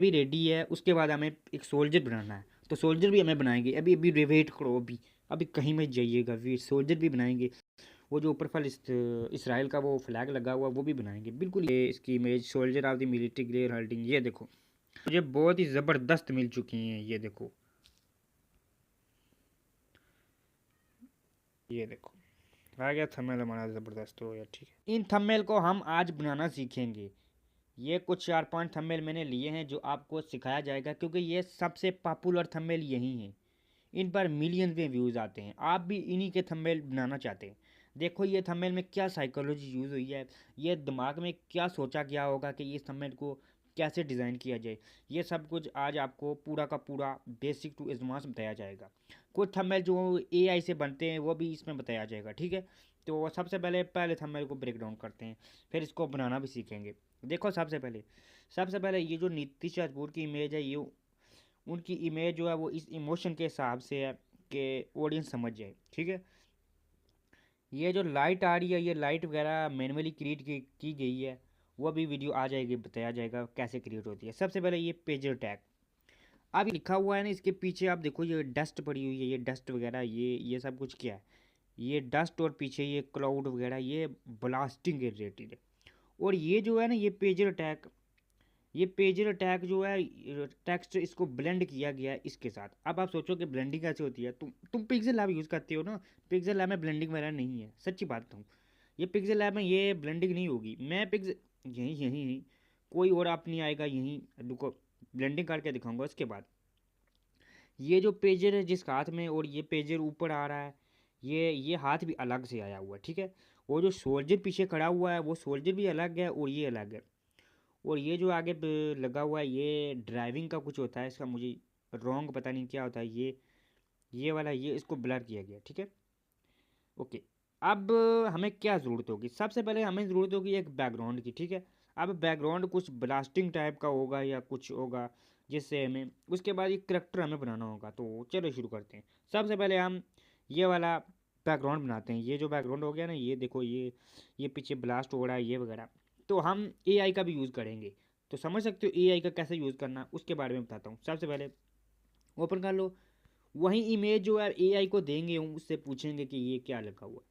भी रेडी है। उसके बाद हमें एक सोल्जर बनाना है, तो सोल्जर भी हमें बनाएंगे। अभी अभी वेट करो, अभी अभी कहीं मत जाइएगा, फिर सोल्जर भी बनाएंगे। वो जो ऊपर इसराइल का वो फ्लैग लगा हुआ वो भी बनाएंगे। बिल्कुल ये इसकी image soldier of the military glare halting, ये देखो मुझे बहुत ही ज़बरदस्त मिल चुकी हैं। ये देखो आ गया थंबनेल हमारा, ज़बरदस्त हो गया। ठीक है, इन थंबनेल को हम आज बनाना सीखेंगे। ये कुछ 4-5 थंबनेल मैंने लिए हैं जो आपको सिखाया जाएगा, क्योंकि ये सबसे पॉपुलर थंबनेल यही हैं। इन पर मिलियंस में व्यूज़ आते हैं। आप भी इन्हीं के थंबनेल बनाना चाहते हैं। देखो ये थंबनेल में क्या साइकोलॉजी यूज़ हुई है, ये दिमाग में क्या सोचा गया होगा कि इस थंबनेल को कैसे डिज़ाइन किया जाए। ये सब कुछ आज आपको पूरा का पूरा बेसिक टू एडवांस बताया जाएगा। कुछ थंबनेल जो एआई से बनते हैं वो भी इसमें बताया जाएगा। ठीक है, तो सबसे पहले थंबनेल को ब्रेक डाउन करते हैं, फिर इसको बनाना भी सीखेंगे। देखो सबसे पहले ये जो नीतीश राजपूत की इमेज है, ये उनकी इमेज जो है वो इस इमोशन के हिसाब से है कि ऑडियंस समझ जाए। ठीक है, ये जो लाइट आ रही है, ये लाइट वगैरह मैनुअली क्रिएट की गई है। वो भी वीडियो आ जाएगी, बताया जाएगा कैसे क्रिएट होती है। सबसे पहले ये पेजर टैग, अब ये लिखा हुआ है ना, इसके पीछे आप देखो ये डस्ट पड़ी हुई है, ये डस्ट वगैरह, ये सब कुछ क्या है, ये डस्ट और पीछे ये क्लाउड वगैरह, ये ब्लास्टिंग के रिलेटेड है। और ये जो है ना, ये पेजर अटैक जो है, टेक्स्ट इसको ब्लेंड किया गया है इसके साथ। अब आप सोचो कि ब्लेंडिंग कैसे होती है। तुम पिक्सल लैब यूज़ करते हो ना, पिक्सल लैब में ब्लेंडिंग वगैरह नहीं है, सच्ची बात बताऊँ। ये पिक्सल लैब में ये ब्लेंडिंग नहीं होगी। मैं पिक्सल यहीं यहीं यहीं कोई और आप नहीं आएगा, यहीं रुको ब्लेंडिंग करके दिखाऊंगा। उसके बाद ये जो पेजर है जिस हाथ में, और ये पेजर ऊपर आ रहा है, ये हाथ भी अलग से आया हुआ है। ठीक है, वो जो सोल्जर पीछे खड़ा हुआ है वो सोल्जर भी अलग है और ये अलग है। और ये जो आगे लगा हुआ है ये ड्राइविंग का कुछ होता है, इसका मुझे रॉन्ग पता नहीं क्या होता है। ये वाला, ये इसको ब्लर किया गया। ठीक है, ओके। अब हमें क्या ज़रूरत होगी, सबसे पहले हमें ज़रूरत होगी एक बैकग्राउंड की। ठीक है, अब बैकग्राउंड कुछ ब्लास्टिंग टाइप का होगा या कुछ होगा जिससे हमें, उसके बाद एक करेक्टर हमें बनाना होगा। तो चलो शुरू करते हैं। सबसे पहले हम ये वाला बैकग्राउंड बनाते हैं। ये जो बैकग्राउंड हो गया ना, ये देखो ये पीछे ब्लास्ट हो रहा है ये वगैरह। तो हम एआई का भी यूज़ करेंगे। तो समझ सकते हो एआई का कैसे यूज़ करना, उसके बारे में बताता हूँ। सबसे पहले ओपन कर लो, वही इमेज जो है एआई को देंगे, हम उससे पूछेंगे कि ये क्या लगा हुआ है।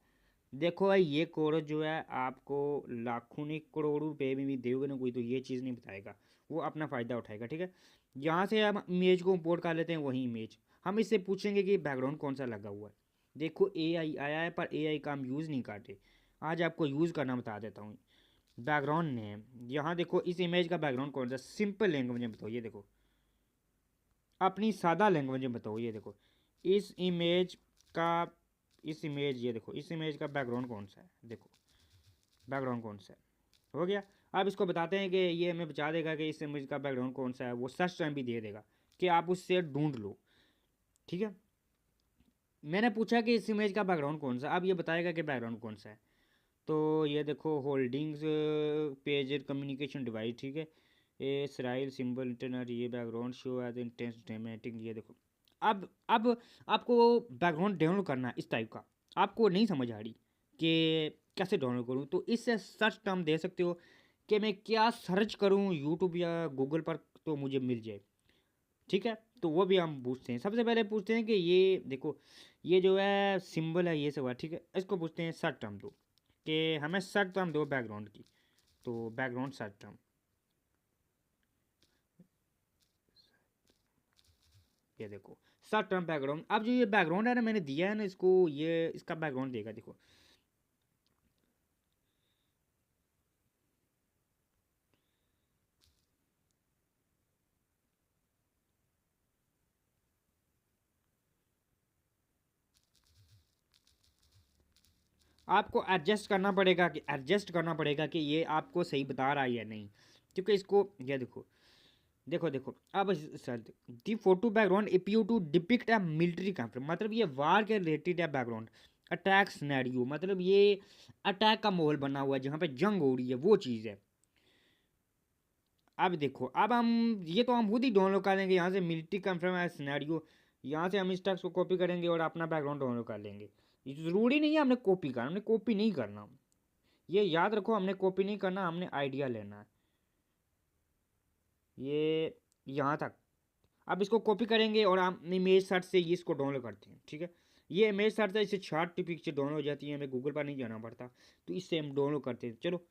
देखो भाई ये कोर्स जो है आपको लाखों नहीं करोड़ों रुपए में भी दोगे ना कोई, तो ये चीज़ नहीं बताएगा, वो अपना फ़ायदा उठाएगा। ठीक है, यहाँ से हम इमेज को इंपोर्ट कर लेते हैं, वही इमेज हम इससे पूछेंगे कि बैकग्राउंड कौन सा लगा हुआ है। देखो एआई आया है, पर एआई का हम यूज़ नहीं करते। आज आपको यूज़ करना बता देता हूँ। बैकग्राउंड नेम, यहाँ देखो इस इमेज का बैकग्राउंड कौन सा, सिंपल लैंग्वेज में बताओ। ये देखो अपनी सादा लैंग्वेज में बताओ। ये देखो इस इमेज का ये देखो इस इमेज का बैकग्राउंड कौन सा है, देखो बैकग्राउंड कौन सा है। हो गया। अब इसको बताते हैं कि ये हमें बता देगा कि इस इमेज का बैकग्राउंड कौन सा है। वो सर्च टाइम भी दे देगा कि आप उससे ढूंढ लो। ठीक है, मैंने पूछा कि इस इमेज का बैकग्राउंड कौन सा, अब ये बताएगा कि बैकग्राउंड कौन सा है। तो ये देखो होल्डिंग्स पेज कम्युनिकेशन डिवाइस। ठीक है, ये इसराइल सिंबल इंटरनेट, ये background show as intense dramatic. ये देखो अब आपको बैकग्राउंड डाउनलोड करना है इस टाइप का। आपको नहीं समझ आ रही कि कैसे डाउनलोड करूँ, तो इससे सर्च टर्म दे सकते हो कि मैं क्या सर्च करूँ यूट्यूब या गूगल पर तो मुझे मिल जाए। ठीक है, तो वो भी हम पूछते हैं। सबसे पहले पूछते हैं कि ये देखो ये जो है सिंबल है, ये सब है। ठीक है, इसको पूछते हैं सर्च टर्म दो, कि हमें सर्च टर्म दो बैकग्राउंड की। तो बैकग्राउंड सर्च टर्म, ये देखो सर्च टर्म बैकग्राउंड। अब जो ये बैकग्राउंड है ना मैंने दिया है ना इसको, ये इसका बैकग्राउंड देगा। देखो आपको एडजस्ट करना पड़ेगा कि ये आपको सही बता रहा है या नहीं, क्योंकि इसको ये देखो देखो देखो अब sir, the photo background appear to depict a military conflict, मतलब ये वार के रिलेटेड है बैकग्राउंड। अटैक सिनेरियो, मतलब ये अटैक का माहौल बना हुआ है जहाँ पे जंग हो रही है, वो चीज़ है। अब देखो अब हम ये तो हम खुद ही डाउनलोड कर लेंगे यहाँ से, मिलिट्री कॉन्फ्लिक्ट सिनेरियो। यहाँ से हम इस टेक्स्ट को कॉपी करेंगे और अपना बैकग्राउंड डाउनलोड कर लेंगे। ये ज़रूरी नहीं है हमने कॉपी करना, हमने कॉपी नहीं करना। ये याद रखो, हमने कॉपी नहीं करना, हमने आइडिया लेना है। ये यहाँ तक। अब इसको कॉपी करेंगे और हम इमेज सर्च से ये इसको डाउनलोड करते हैं, ठीक है। ये इमेज सर्च है, इससे 60 पिक्चर डाउनलोड हो जाती है, हमें गूगल पर नहीं जाना पड़ता। तो इससे हम डाउनलोड करते हैं, चलो।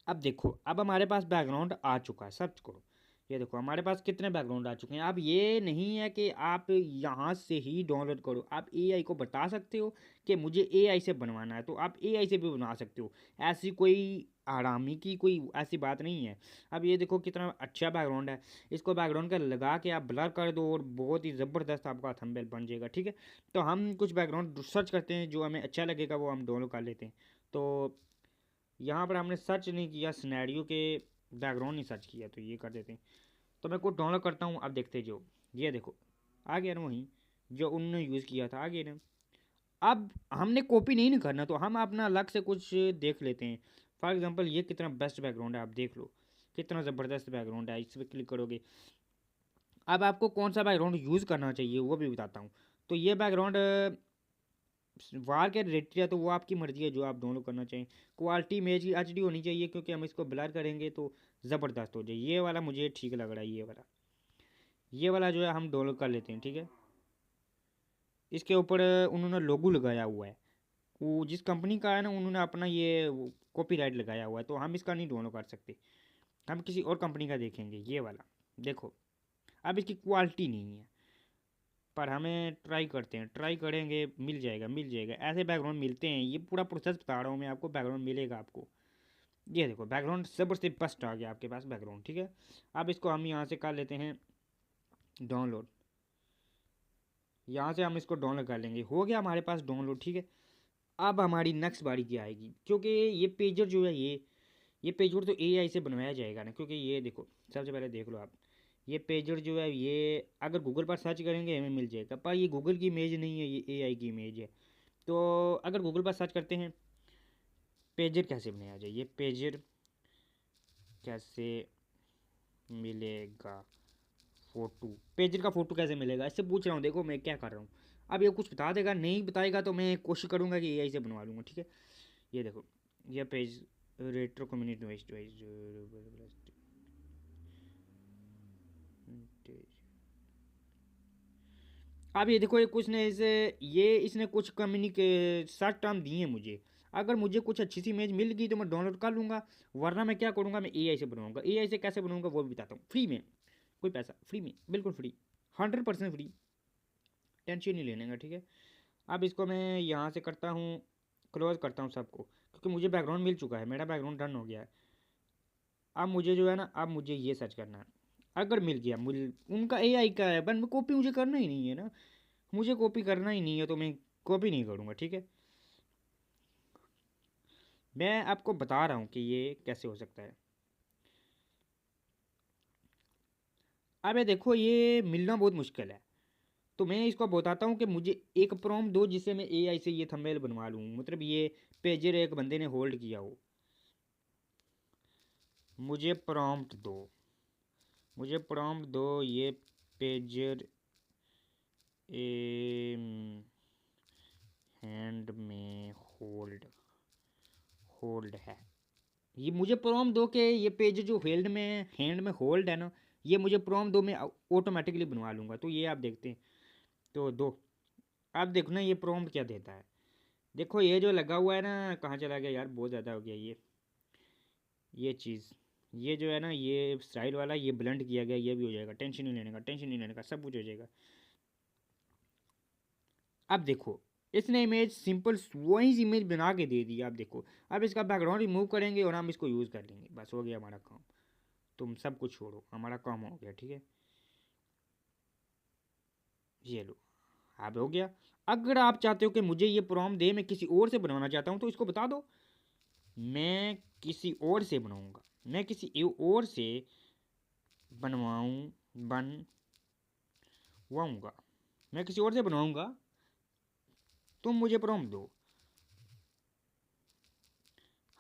अब देखो, अब हमारे पास बैकग्राउंड आ चुका है, सर्च करो। ये देखो हमारे पास कितने बैकग्राउंड आ चुके हैं। अब ये नहीं है कि आप यहाँ से ही डाउनलोड करो, आप एआई को बता सकते हो कि मुझे एआई से बनवाना है, तो आप एआई से भी बना सकते हो। ऐसी कोई हरामी की कोई ऐसी बात नहीं है। अब ये देखो कितना अच्छा बैकग्राउंड है, इसको बैकग्राउंड का लगा के आप ब्लर कर दो और बहुत ही ज़बरदस्त आपका थंबनेल बन जाएगा, ठीक है। तो हम कुछ बैकग्राउंड सर्च करते हैं, जो हमें अच्छा लगेगा वो हम डाउनलोड कर लेते हैं। तो यहाँ पर हमने सर्च नहीं किया, सिनेरियो के बैकग्राउंड नहीं सर्च किया, तो ये कर देते हैं। तो मैं कोड डाउनलोड करता हूँ, अब देखते हैं। जो ये देखो आ गया ना, वहीं जो उन्होंने यूज़ किया था आ गया ना। अब हमने कॉपी नहीं करना, तो हम अपना अलग से कुछ देख लेते हैं। फॉर एग्जांपल ये कितना बेस्ट बैकग्राउंड है, आप देख लो कितना ज़बरदस्त बैकग्राउंड है। इस पर क्लिक करोगे, अब आपको कौन सा बैकग्राउंड यूज़ करना चाहिए वो भी बताता हूँ। तो ये बैकग्राउंड वार के रिलेटेड है, तो वो आपकी मर्ज़ी है जो आप डाउनलोड करना चाहें। क्वालिटी इमेज की एचडी होनी चाहिए, क्योंकि हम इसको ब्लर करेंगे तो ज़बरदस्त हो जाए। ये वाला मुझे ठीक लग रहा है, ये वाला जो है हम डाउनलोड कर लेते हैं, ठीक है। इसके ऊपर उन्होंने लोगो लगाया हुआ है, वो जिस कंपनी का है ना, उन्होंने अपना ये कॉपीराइट लगाया हुआ है, तो हम इसका नहीं डाउनलोड कर सकते। हम किसी और कंपनी का देखेंगे, ये वाला देखो। अब इसकी क्वालिटी नहीं है, पर हमें ट्राई करते हैं, ट्राई करेंगे, मिल जाएगा मिल जाएगा। ऐसे बैकग्राउंड मिलते हैं, ये पूरा प्रोसेस बता रहा हूँ मैं आपको, बैकग्राउंड मिलेगा आपको। ये देखो बैकग्राउंड सबसे बेस्ट आ गया आपके पास बैकग्राउंड, ठीक है। अब इसको हम यहाँ से कर लेते हैं डाउनलोड। यहाँ से हम इसको डाउनलोड कर लेंगे, हो गया हमारे पास डाउनलोड, ठीक है। अब हमारी नेक्स्ट बारी क्या आएगी, क्योंकि ये पेजर जो है, ये पेजर तो एआई से बनवाया जाएगा ना, क्योंकि ये देखो सबसे पहले देख लो आप। ये पेजर जो है, ये अगर गूगल पर सर्च करेंगे हमें मिल जाएगा, पर ये गूगल की इमेज नहीं है, ये एआई की इमेज है। तो अगर गूगल पर सर्च करते हैं पेजर कैसे बनाया जाए, ये पेजर कैसे मिलेगा, फोटो, पेजर का फोटो कैसे मिलेगा, इससे पूछ रहा हूँ। देखो मैं क्या कर रहा हूँ, अब ये कुछ बता देगा, नहीं बताएगा तो मैं कोशिश करूँगा कि एआई से बनवा लूँगा, ठीक है। ये देखो ये page retro community west wise. अब ये देखो, ये कुछ ने इसे, ये इसने कुछ कम्युनिके सर्च टर्म दिए हैं मुझे। अगर मुझे कुछ अच्छी सी इमेज मिल गई तो मैं डाउनलोड कर लूँगा, वरना मैं क्या करूँगा, मैं एआई से बनवाऊँगा। एआई से कैसे बनवाऊँगा वो भी बताता हूँ, फ्री में, कोई पैसा, फ्री में, बिल्कुल फ्री, 100% फ्री, टेंशन नहीं लेने का, ठीक है। अब इसको मैं यहाँ से करता हूँ, क्लोज करता हूँ सबको, क्योंकि मुझे बैकग्राउंड मिल चुका है, मेरा बैकग्राउंड डन हो गया है। अब मुझे जो है ना, अब मुझे ये सर्च करना है। अगर मिल गया, मुझे उनका एआई का है, बट कॉपी मुझे करना ही नहीं है ना, मुझे कॉपी करना ही नहीं है, तो मैं कॉपी नहीं करूँगा, ठीक है। मैं आपको बता रहा हूँ कि ये कैसे हो सकता है। अब ये देखो ये मिलना बहुत मुश्किल है, तो मैं इसको बताता हूँ कि मुझे एक प्रॉम्प्ट दो जिससे मैं एआई से ये थंबनेल बनवा लूँ, मतलब ये पेजर एक बंदे ने होल्ड किया हो। मुझे प्रॉम्प्ट दो, मुझे प्रॉम्प्ट दो, ये पेजर ए हैंड में होल्ड होल्ड है। ये मुझे प्रॉम्प्ट दो कि ये पेज जो फील्ड में हैंड में होल्ड है ना, ये मुझे प्रॉम्प्ट दो, मैं ऑटोमेटिकली बनवा लूँगा। तो ये आप देखते हैं, तो दो। आप देखो ना ये प्रॉम्प्ट क्या देता है। देखो ये जो लगा हुआ है ना, कहाँ चला गया यार, बहुत ज़्यादा हो गया ये चीज़। ये जो है ना, ये स्टाइल वाला, ये ब्लेंड किया गया, ये भी हो जाएगा, टेंशन नहीं लेने का, टेंशन नहीं लेने का, सब कुछ हो जाएगा। अब देखो इसने इमेज सिंपल वही इमेज बना के दे दी, आप देखो। अब इसका बैकग्राउंड रिमूव करेंगे और हम इसको यूज़ कर लेंगे, बस हो गया हमारा काम। तुम सब कुछ छोड़ो, हमारा काम हो गया, ठीक है। ये लो, अब हो गया। अगर आप चाहते हो कि मुझे ये प्रॉम्प्ट दे, मैं किसी और से बनवाना चाहता हूँ, तो इसको बता दो, मैं किसी और से बनाऊंगा, मैं किसी और से बनवाऊंगा, मैं किसी और से बनवाऊंगा, तुम मुझे प्रॉम्प्ट दो।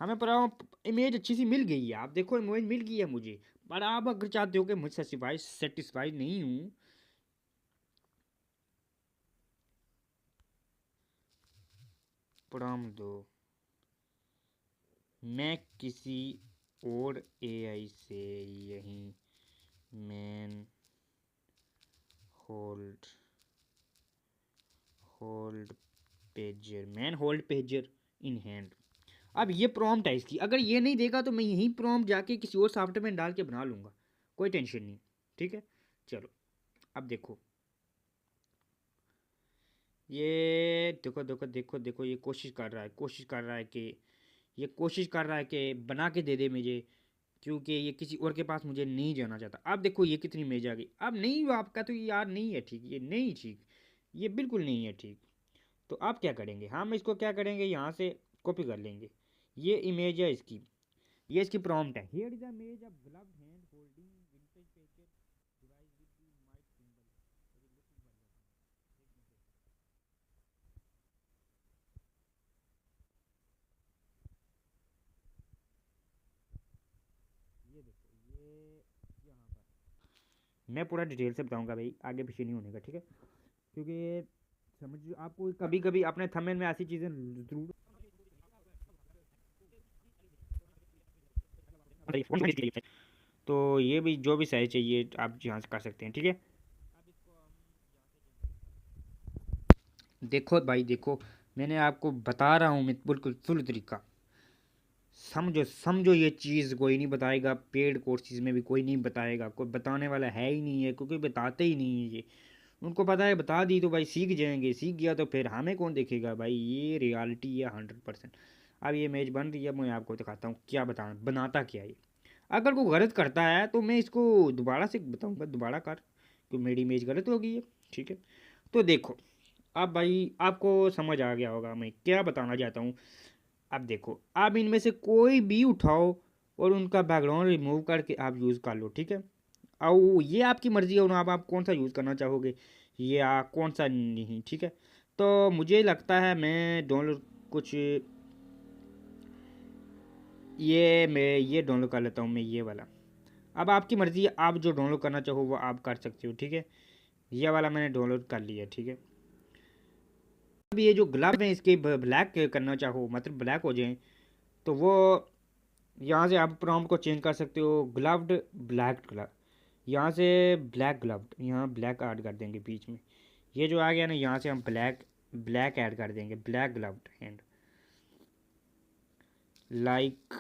हमें प्रॉम्प्ट इमेज अच्छी सी मिल गई है, आप देखो इमेज मिल गई है मुझे, पर आप अगर चाहते हो कि मुझ सेटिस्फाइड नहीं हूँ, प्रॉम्प्ट दो, मैं किसी और एआई से यही man hold hold pager man hold pager in hand. अब ये प्रॉम्प्ट है इसकी, अगर ये नहीं देगा तो मैं यही प्रॉम्प्ट जाके किसी और सॉफ्टवेयर में डाल के बना लूँगा, कोई टेंशन नहीं। ठीक है, चलो अब देखो, ये देखो देखो देखो देखो, ये कोशिश कर रहा है कि बना के दे दे मुझे, क्योंकि ये किसी और के पास मुझे नहीं जाना चाहता। अब देखो ये कितनी मेज आ गई। अब नहीं, आपका तो यार नहीं है ठीक, ये नहीं ठीक, ये बिल्कुल नहीं है ठीक। तो आप क्या करेंगे, हम इसको क्या करेंगे, यहाँ से कॉपी कर लेंगे। ये इमेज है इसकी, ये इसकी प्रॉम्प्ट है, here is a image of gloved hand holding vintage pager device with the mic symbol. ये देखो, ये यहाँ पर मैं पूरा डिटेल से बताऊंगा भाई, आगे पीछे नहीं होने का, ठीक है, क्योंकि समझ आपको कभी कभी अपने थंबनेल में ऐसी चीज़ें जरूर। तो ये भी जो भी साइज चाहिए आप यहाँ से कर सकते हैं, ठीक है। देखो भाई देखो, मैंने आपको बता रहा हूँ मैं बिल्कुल फुल तरीका, समझो समझो, ये चीज़ कोई नहीं बताएगा, पेड कोर्सेज में भी कोई नहीं बताएगा, कोई बताने वाला है ही नहीं है, क्योंकि बताते ही नहीं है ये। उनको पता है बता दी तो भाई सीख जाएंगे, सीख गया तो फिर हमें कौन देखेगा भाई, ये रियलिटी है 100%। अब ये मैच बन रही है, मैं आपको दिखाता हूँ क्या बता बनाता क्या है ये। अगर कोई गलत करता है तो मैं इसको दोबारा से बताऊँगा, दोबारा कर, क्योंकि मेरी इमेज गलत हो गई है, ठीक है। तो देखो, अब भाई आपको समझ आ गया होगा मैं क्या बताना चाहता हूँ। अब देखो, आप इनमें से कोई भी उठाओ और उनका बैकग्राउंड रिमूव करके आप यूज़ कर लो, ठीक है। और ये आपकी मर्ज़ी है, आप कौन सा यूज़ करना चाहोगे या कौन सा नहीं, ठीक है। तो मुझे लगता है मैं डाउनलोड कुछ, मैं ये डाउनलोड कर लेता हूँ, मैं ये वाला। अब आपकी मर्ज़ी है, आप जो डाउनलोड करना चाहो वो आप कर सकते हो, ठीक है। ये वाला मैंने डाउनलोड कर लिया, ठीक है। अब ये जो ग्लव है इसके ब्लैक करना चाहो, मतलब ब्लैक हो जाए, तो वो यहाँ से आप प्रॉम्प्ट को चेंज कर सकते हो, ग्लव्ड ब्लैक ग्लव, यहाँ से ब्लैक ग्लव्ड, यहाँ ब्लैक ऐड कर देंगे बीच में। ये जो आ गया ना, यहाँ से हम ब्लैक ब्लैक ऐड कर देंगे, ब्लैक ग्लव्ड हैंड लाइक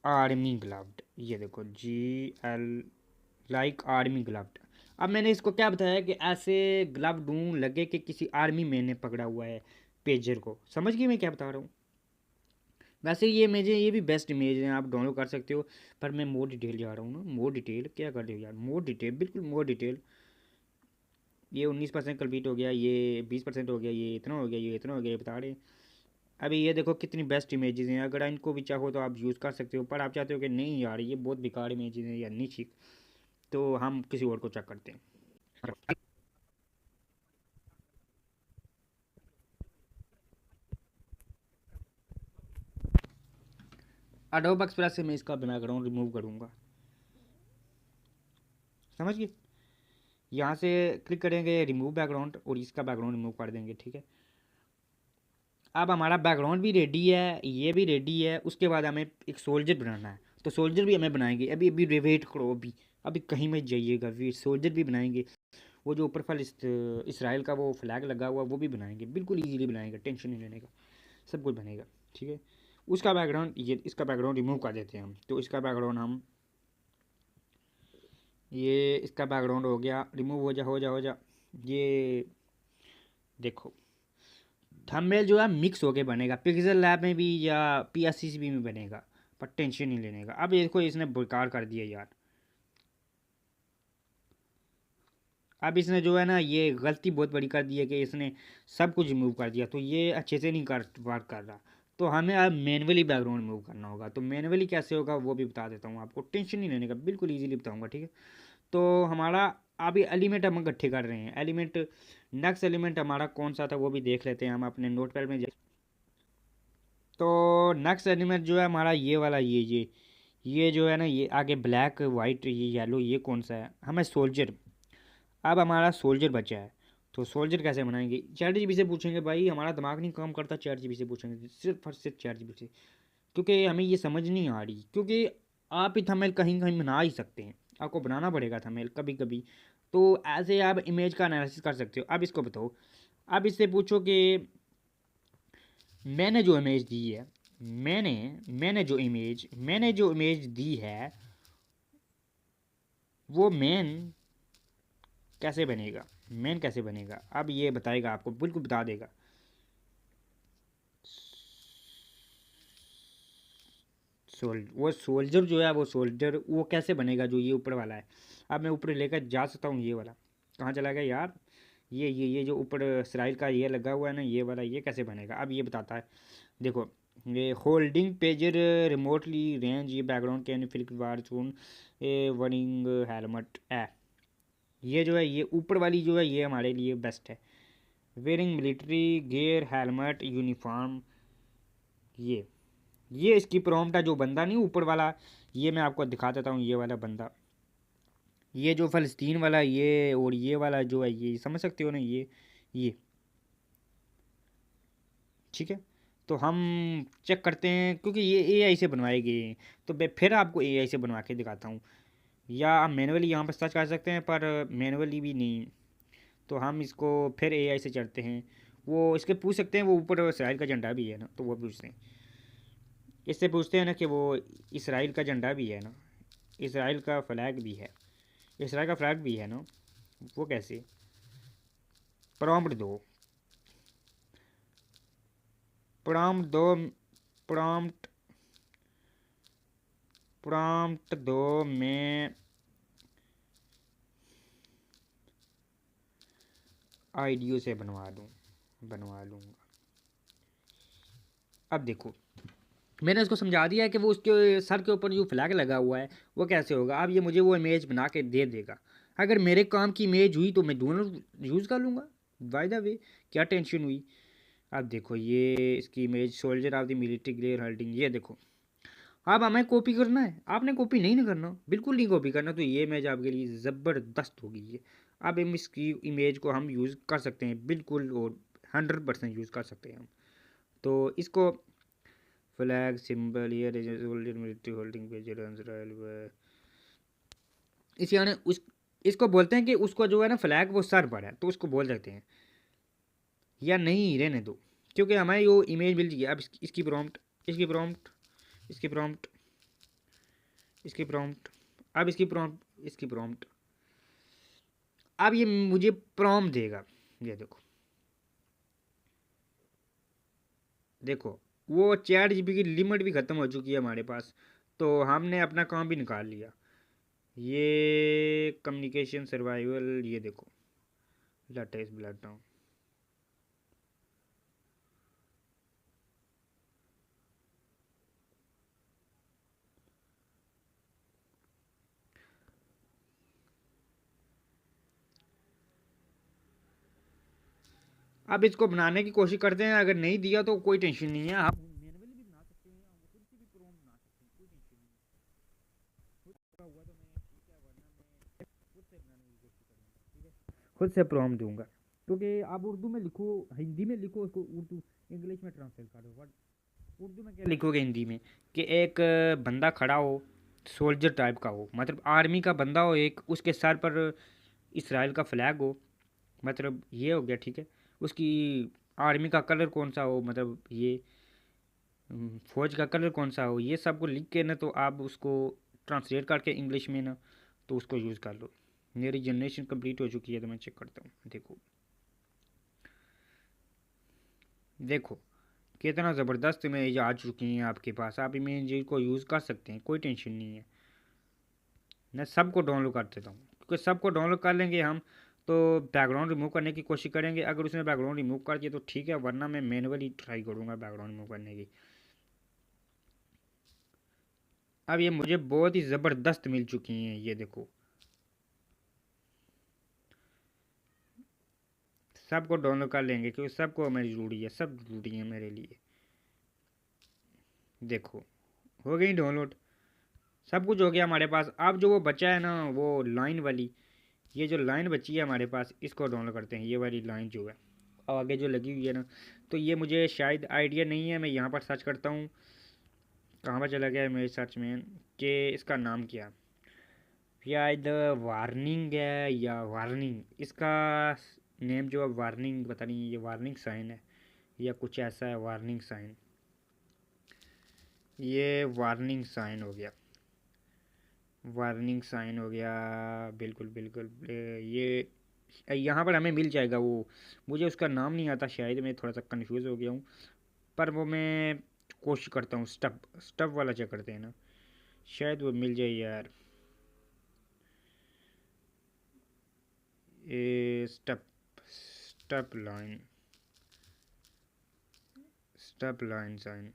आर्मी ग्लव्ड। ये देखो GL लाइक आर्मी ग्लव्ड। अब मैंने इसको क्या बताया कि ऐसे ग्लव ढूंढ लगे कि किसी आर्मी मैन ने पकड़ा हुआ है पेजर को, समझ गए मैं क्या बता रहा हूँ। वैसे ये इमेज है, ये भी बेस्ट इमेज है, आप डाउनलोड कर सकते हो। पर मैं मोर डिटेल जा रहा हूँ ना, मोर डिटेल क्या कर रहे हो यार, मोर डिटेल बिल्कुल मोर डिटेल। ये 19% कंप्लीट हो गया, ये 20% हो गया, ये इतना हो गया, ये इतना हो गया, ये बता रहे हैं। अभी ये देखो कितनी बेस्ट इमेजेस हैं, अगर इनको भी चाहो तो आप यूज़ कर सकते हो, पर आप चाहते हो कि नहीं यार ये बहुत बेकार इमेजेस हैं या नहीं ठीक, तो हम किसी और को चेक करते हैं। एडोब एक्सप्रेस से मैं इसका बैकग्राउंड रिमूव करूँगा, समझ गए। यहाँ से क्लिक करेंगे रिमूव बैकग्राउंड और इसका बैकग्राउंड रिमूव कर देंगे, ठीक है। अब हमारा बैकग्राउंड भी रेडी है, ये भी रेडी है, उसके बाद हमें एक सोल्जर बनाना है, तो सोल्जर भी हमें बनाएंगे। अभी अभी वेट करो, अभी अभी कहीं मत जाइएगा, वे सोल्जर भी बनाएंगे। वो जो ऊपर फल इसराइल का वो फ्लैग लगा हुआ वो भी बनाएंगे, बिल्कुल ईजीली बनाएंगे, टेंशन नहीं लेने का, सब कुछ बनेगा, ठीक है। उसका बैकग्राउंड, ये इसका बैकग्राउंड रिमूव कर देते हैं हम, तो इसका बैकग्राउंड हम, ये इसका बैकग्राउंड हो गया रिमूव, हो जा हो जा हो जा। ये देखो, थंबनेल जो है मिक्स होके बनेगा, पिक्सल लैब में भी या PSCCB में बनेगा, पर टेंशन नहीं लेने का। अब देखो इसने बेकार कर दिया यार, अब इसने जो है ना ये गलती बहुत बड़ी कर दी है कि इसने सब कुछ रिमूव कर दिया, तो ये अच्छे से नहीं कर वर्क कर रहा। तो हमें अब मैनुअली बैकग्राउंड रिमूव करना होगा, तो मैनुअली कैसे होगा वो भी बता देता हूँ आपको, टेंशन नहीं लेने का, बिल्कुल ईजिली बताऊँगा, ठीक है। तो हमारा अभी एलिमेंट हम इकट्ठे कर रहे हैं, एलिमेंट नेक्स्ट एलिमेंट हमारा कौन सा था वो भी देख लेते हैं हम अपने नोट पैड में तो नेक्स्ट एलिमेंट जो है हमारा ये वाला, ये ये जो है ना, ये आगे ब्लैक वाइट ये येलो, ये कौन सा है? हमें सोल्जर। अब हमारा सोल्जर बचा है, तो सोल्जर कैसे बनाएंगे? चैट जीपीटी से पूछेंगे भाई, हमारा दिमाग नहीं काम करता, चैट जीपीटी से पूछेंगे, सिर्फ और सिर्फ चैट जीपीटी से, क्योंकि हमें ये समझ नहीं आ रही। क्योंकि आप ही थंबनेल कहीं कहीं बना ही सकते हैं, आपको बनाना पड़ेगा थंबनेल कभी कभी, तो ऐसे आप इमेज का एनालिसिस कर सकते हो। अब इसको बताओ, अब इससे पूछो कि मैंने जो इमेज दी है, मैंने मैंने जो इमेज दी है, वो कैसे बनेगा मैन कैसे बनेगा? अब ये बताएगा, आपको बिल्कुल बता देगा। वो सोल्जर जो है, वो सोल्जर वो कैसे बनेगा जो ये ऊपर वाला है? अब मैं ऊपर लेकर जा सकता हूँ, ये वाला कहाँ चला गया यार? ये जो ऊपर इसराइल का ये लगा हुआ है ना, ये वाला, ये कैसे बनेगा? अब ये बताता है, देखो, ये होल्डिंग पेजर रिमोटली रेंज, ये background conflict war zone, a waning helmet है। ये जो है, ये ऊपर वाली जो है, ये हमारे लिए बेस्ट है। Wearing military gear helmet uniform, ये इसकी प्रॉम्प्ट है। जो बंदा नहीं ऊपर वाला, ये मैं आपको दिखा देता हूँ, ये वाला बंदा, ये जो फ़लस्तीन वाला, ये और ये वाला जो है, ये समझ सकते हो ना, ये ठीक है। तो हम चेक करते हैं, क्योंकि ये एआई से बनवाए गए हैं, तो मैं फिर आपको एआई से बनवा के दिखाता हूँ। या आप मैनुअली यहाँ पर सर्च कर सकते हैं, पर मैनुअली भी नहीं, तो हम इसको फिर एआई से चढ़ते हैं। वो इसके पूछ सकते हैं, वो ऊपर इसराइल का झंडा भी है ना, तो वो पूछते हैं, इससे पूछते हैं ना कि वो इसराइल का झंडा भी है ना, इसराइल का फ्लैग भी है, इसराइल का फ्लैग भी है ना, वो कैसे? प्रॉम्प्ट दो, प्रॉम्प्ट दो, प्रॉम्प्ट प्रॉम्प्ट दो, मैं आईडियो से बनवा लूँगा। अब देखो, मैंने उसको समझा दिया है कि वो उसके सर के ऊपर जो फ्लैग लगा हुआ है वो कैसे होगा। अब ये मुझे वो इमेज बना के दे देगा। अगर मेरे काम की इमेज हुई तो मैं दोनों यूज़ कर लूँगा, बाय द वे, क्या टेंशन हुई? अब देखो, ये इसकी image soldier of the military glare holding, ये देखो। अब हमें कॉपी करना है, आपने कॉपी नहीं ना करना, बिल्कुल नहीं कॉपी करना, तो ये इमेज आपके लिए ज़बरदस्त होगी ये। अब हम इसकी इमेज को हम यूज़ कर सकते हैं बिल्कुल, और 100% यूज़ कर सकते हैं हम। तो इसको फ्लैग सिंबल, ये मिलिट्री होल्डिंग पेज, इस यानी उस इसको बोलते हैं कि उसको जो है ना फ्लैग वो सर पर है, तो उसको बोल सकते हैं। या नहीं, रहने दो, क्योंकि हमारी वो इमेज मिल गई। अब इसकी प्रॉम्प्ट, इसकी प्रॉम्प्ट, इसकी प्रॉम्प्ट, इसकी प्रॉम्प्ट, अब इसकी प्रॉम्प्ट, अब ये मुझे प्रॉम्प्ट देगा। ये देखो, देखो, वो चैट जीपी की लिमिट भी ख़त्म हो चुकी है हमारे पास, तो हमने अपना काम भी निकाल लिया। ये कम्युनिकेशन सर्वाइवल, ये देखो, लेटेस्ट ब्लड डाउन। अब इसको बनाने की कोशिश करते हैं, अगर नहीं दिया तो कोई टेंशन नहीं है, आप मैनुअली भी बना सकते हैं, आप खुद से भी प्रॉम्प्ट बना सकते हैं, कोई टेंशन नहीं है। खुद का हुआ तो मैं ठीक है, वरना मैं खुद से बनाने की कोशिश करूँगा, ठीक है, खुद से प्रॉम्प्ट दूंगा। क्योंकि आप उर्दू में लिखो, हिंदी में लिखो, उसको उर्दू इंग्लिश में ट्रांसलेट करो, बट उर्दू में क्या लिखोगे हिंदी में? कि एक बंदा खड़ा हो, सोल्जर टाइप का हो, मतलब आर्मी का बंदा हो एक, उसके सर पर इसराइल का फ्लैग हो, मतलब ये हो गया, ठीक है। उसकी आर्मी का कलर कौन सा हो, मतलब ये फौज का कलर कौन सा हो, ये सब को लिख के ना, तो आप उसको ट्रांसलेट करके इंग्लिश में ना, तो उसको यूज़ कर लो। मेरी जनरेशन कंप्लीट हो चुकी है, तो मैं चेक करता हूँ। देखो, देखो कितना ज़बरदस्त इमेज आ चुकी हैं आपके पास, आप इमेज को यूज़ कर सकते हैं, कोई टेंशन नहीं है। मैं सबको डाउनलोड कर देता हूँ, क्योंकि सबको डाउनलोड कर लेंगे हम, तो बैकग्राउंड रिमूव करने की कोशिश करेंगे। अगर उसने बैकग्राउंड रिमूव कर दिया तो ठीक है, वरना मैं मैनुअली ट्राई करूँगा बैकग्राउंड रिमूव करने की। अब ये मुझे बहुत ही ज़बरदस्त मिल चुकी हैं, ये देखो, सबको डाउनलोड कर लेंगे, क्योंकि सबको मेरी ज़रूरी है, सब ज़रूरी है मेरे लिए। देखो, हो गई डाउनलोड। सब कुछ हो गया हमारे पास। अब जो वो बचा है ना वो लाइन वाली, ये जो लाइन बची है हमारे पास इसको डाउनलोड करते हैं, ये वाली लाइन जो है आगे जो लगी हुई है ना। तो ये मुझे शायद आइडिया नहीं है, मैं यहाँ पर सर्च करता हूँ, कहाँ पर चला गया है मेरे सर्च में कि इसका नाम क्या है। शायद वार्निंग है या वार्निंग, इसका नेम जो है वार्निंग, पता नहीं ये वार्निंग साइन है या कुछ ऐसा है, वार्निंग साइन, ये वार्निंग साइन हो गया, वार्निंग साइन हो गया। बिल्कुल बिल्कुल ये यहाँ पर हमें मिल जाएगा वो, मुझे उसका नाम नहीं आता, शायद मैं थोड़ा सा कंफ्यूज हो गया हूँ, पर वो मैं कोशिश करता हूँ। स्टप स्टप वाला चेक करते हैं ना, शायद वो मिल जाए यार। ए स्टप, स्टप लाइन, स्टप लाइन साइन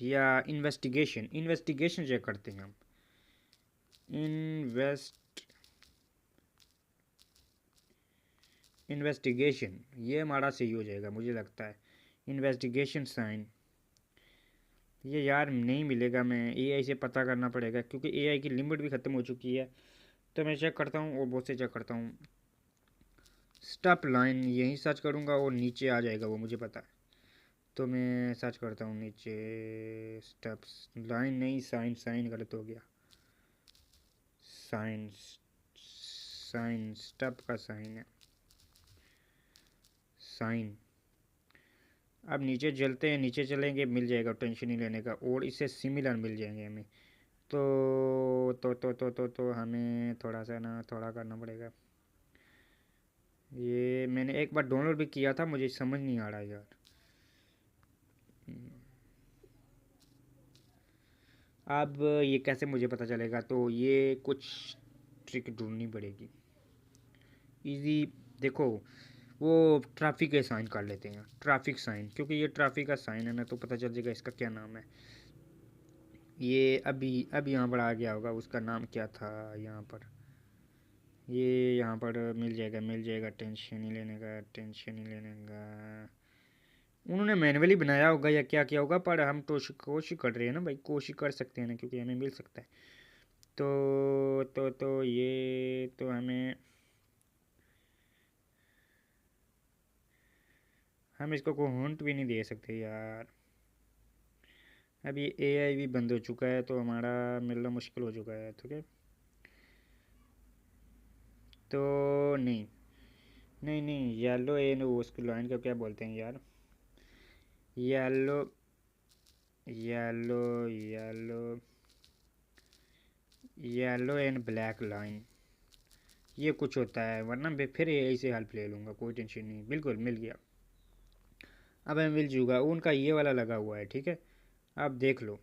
या इन्वेस्टिगेशन, इन्वेस्टिगेशन चेक करते हैं हम। इन्वेस्टिगेशन ये हमारा सही हो जाएगा मुझे लगता है। इन्वेस्टिगेशन साइन, ये यार नहीं मिलेगा, मैं एआई से पता करना पड़ेगा क्योंकि एआई की लिमिट भी ख़त्म हो चुकी है। तो मैं चेक करता हूँ और बहुत से चेक करता हूँ। स्टॉप लाइन यहीं सर्च करूँगा और नीचे आ जाएगा वो, मुझे पता है। तो मैं सर्च करता हूँ नीचे, स्टॉप लाइन नहीं, साइन, साइन गलत हो गया, साइन, साइन स्टॉप का साइन है, साइन। अब नीचे चलते हैं, नीचे चलेंगे मिल जाएगा, टेंशन नहीं लेने का, और इससे सिमिलर मिल जाएंगे हमें। तो हमें थोड़ा सा ना थोड़ा करना पड़ेगा। ये मैंने एक बार डाउनलोड भी किया था, मुझे समझ नहीं आ रहा यार। अब ये कैसे मुझे पता चलेगा, तो ये कुछ ट्रिक ढूंढनी पड़ेगी इजी। देखो वो ट्रैफिक के साइन कर लेते हैं, ट्रैफिक साइन, क्योंकि ये ट्रैफिक का साइन है ना, तो पता चल जाएगा इसका क्या नाम है। ये अभी अभी यहाँ पर आ गया होगा, उसका नाम क्या था यहाँ पर, ये यहाँ पर मिल जाएगा, मिल जाएगा, टेंशन नहीं लेने का, टेंशन नहीं लेने का। उन्होंने मैनुअली बनाया होगा या क्या किया होगा, पर हम तो कोशिश कर रहे हैं ना भाई, कोशिश कर सकते हैं ना, क्योंकि हमें मिल सकता है। तो ये तो हमें, हम इसको कोई हिंट भी नहीं दे सकते यार। अब ये एआई भी बंद हो चुका है तो हमारा मिलना मुश्किल हो चुका है, ठीक है। तो नहीं, नहीं नहीं, येलो ए नो, उसको लाइन का क्या बोलते हैं यार, yellow, yellow, yellow, yellow and black line, ये कुछ होता है, वरना मैं फिर एआई से हेल्प ले लूँगा, कोई टेंशन नहीं। बिल्कुल मिल गया, अब हमें मिल चुका, उनका ये वाला लगा हुआ है, ठीक है। अब देख लो,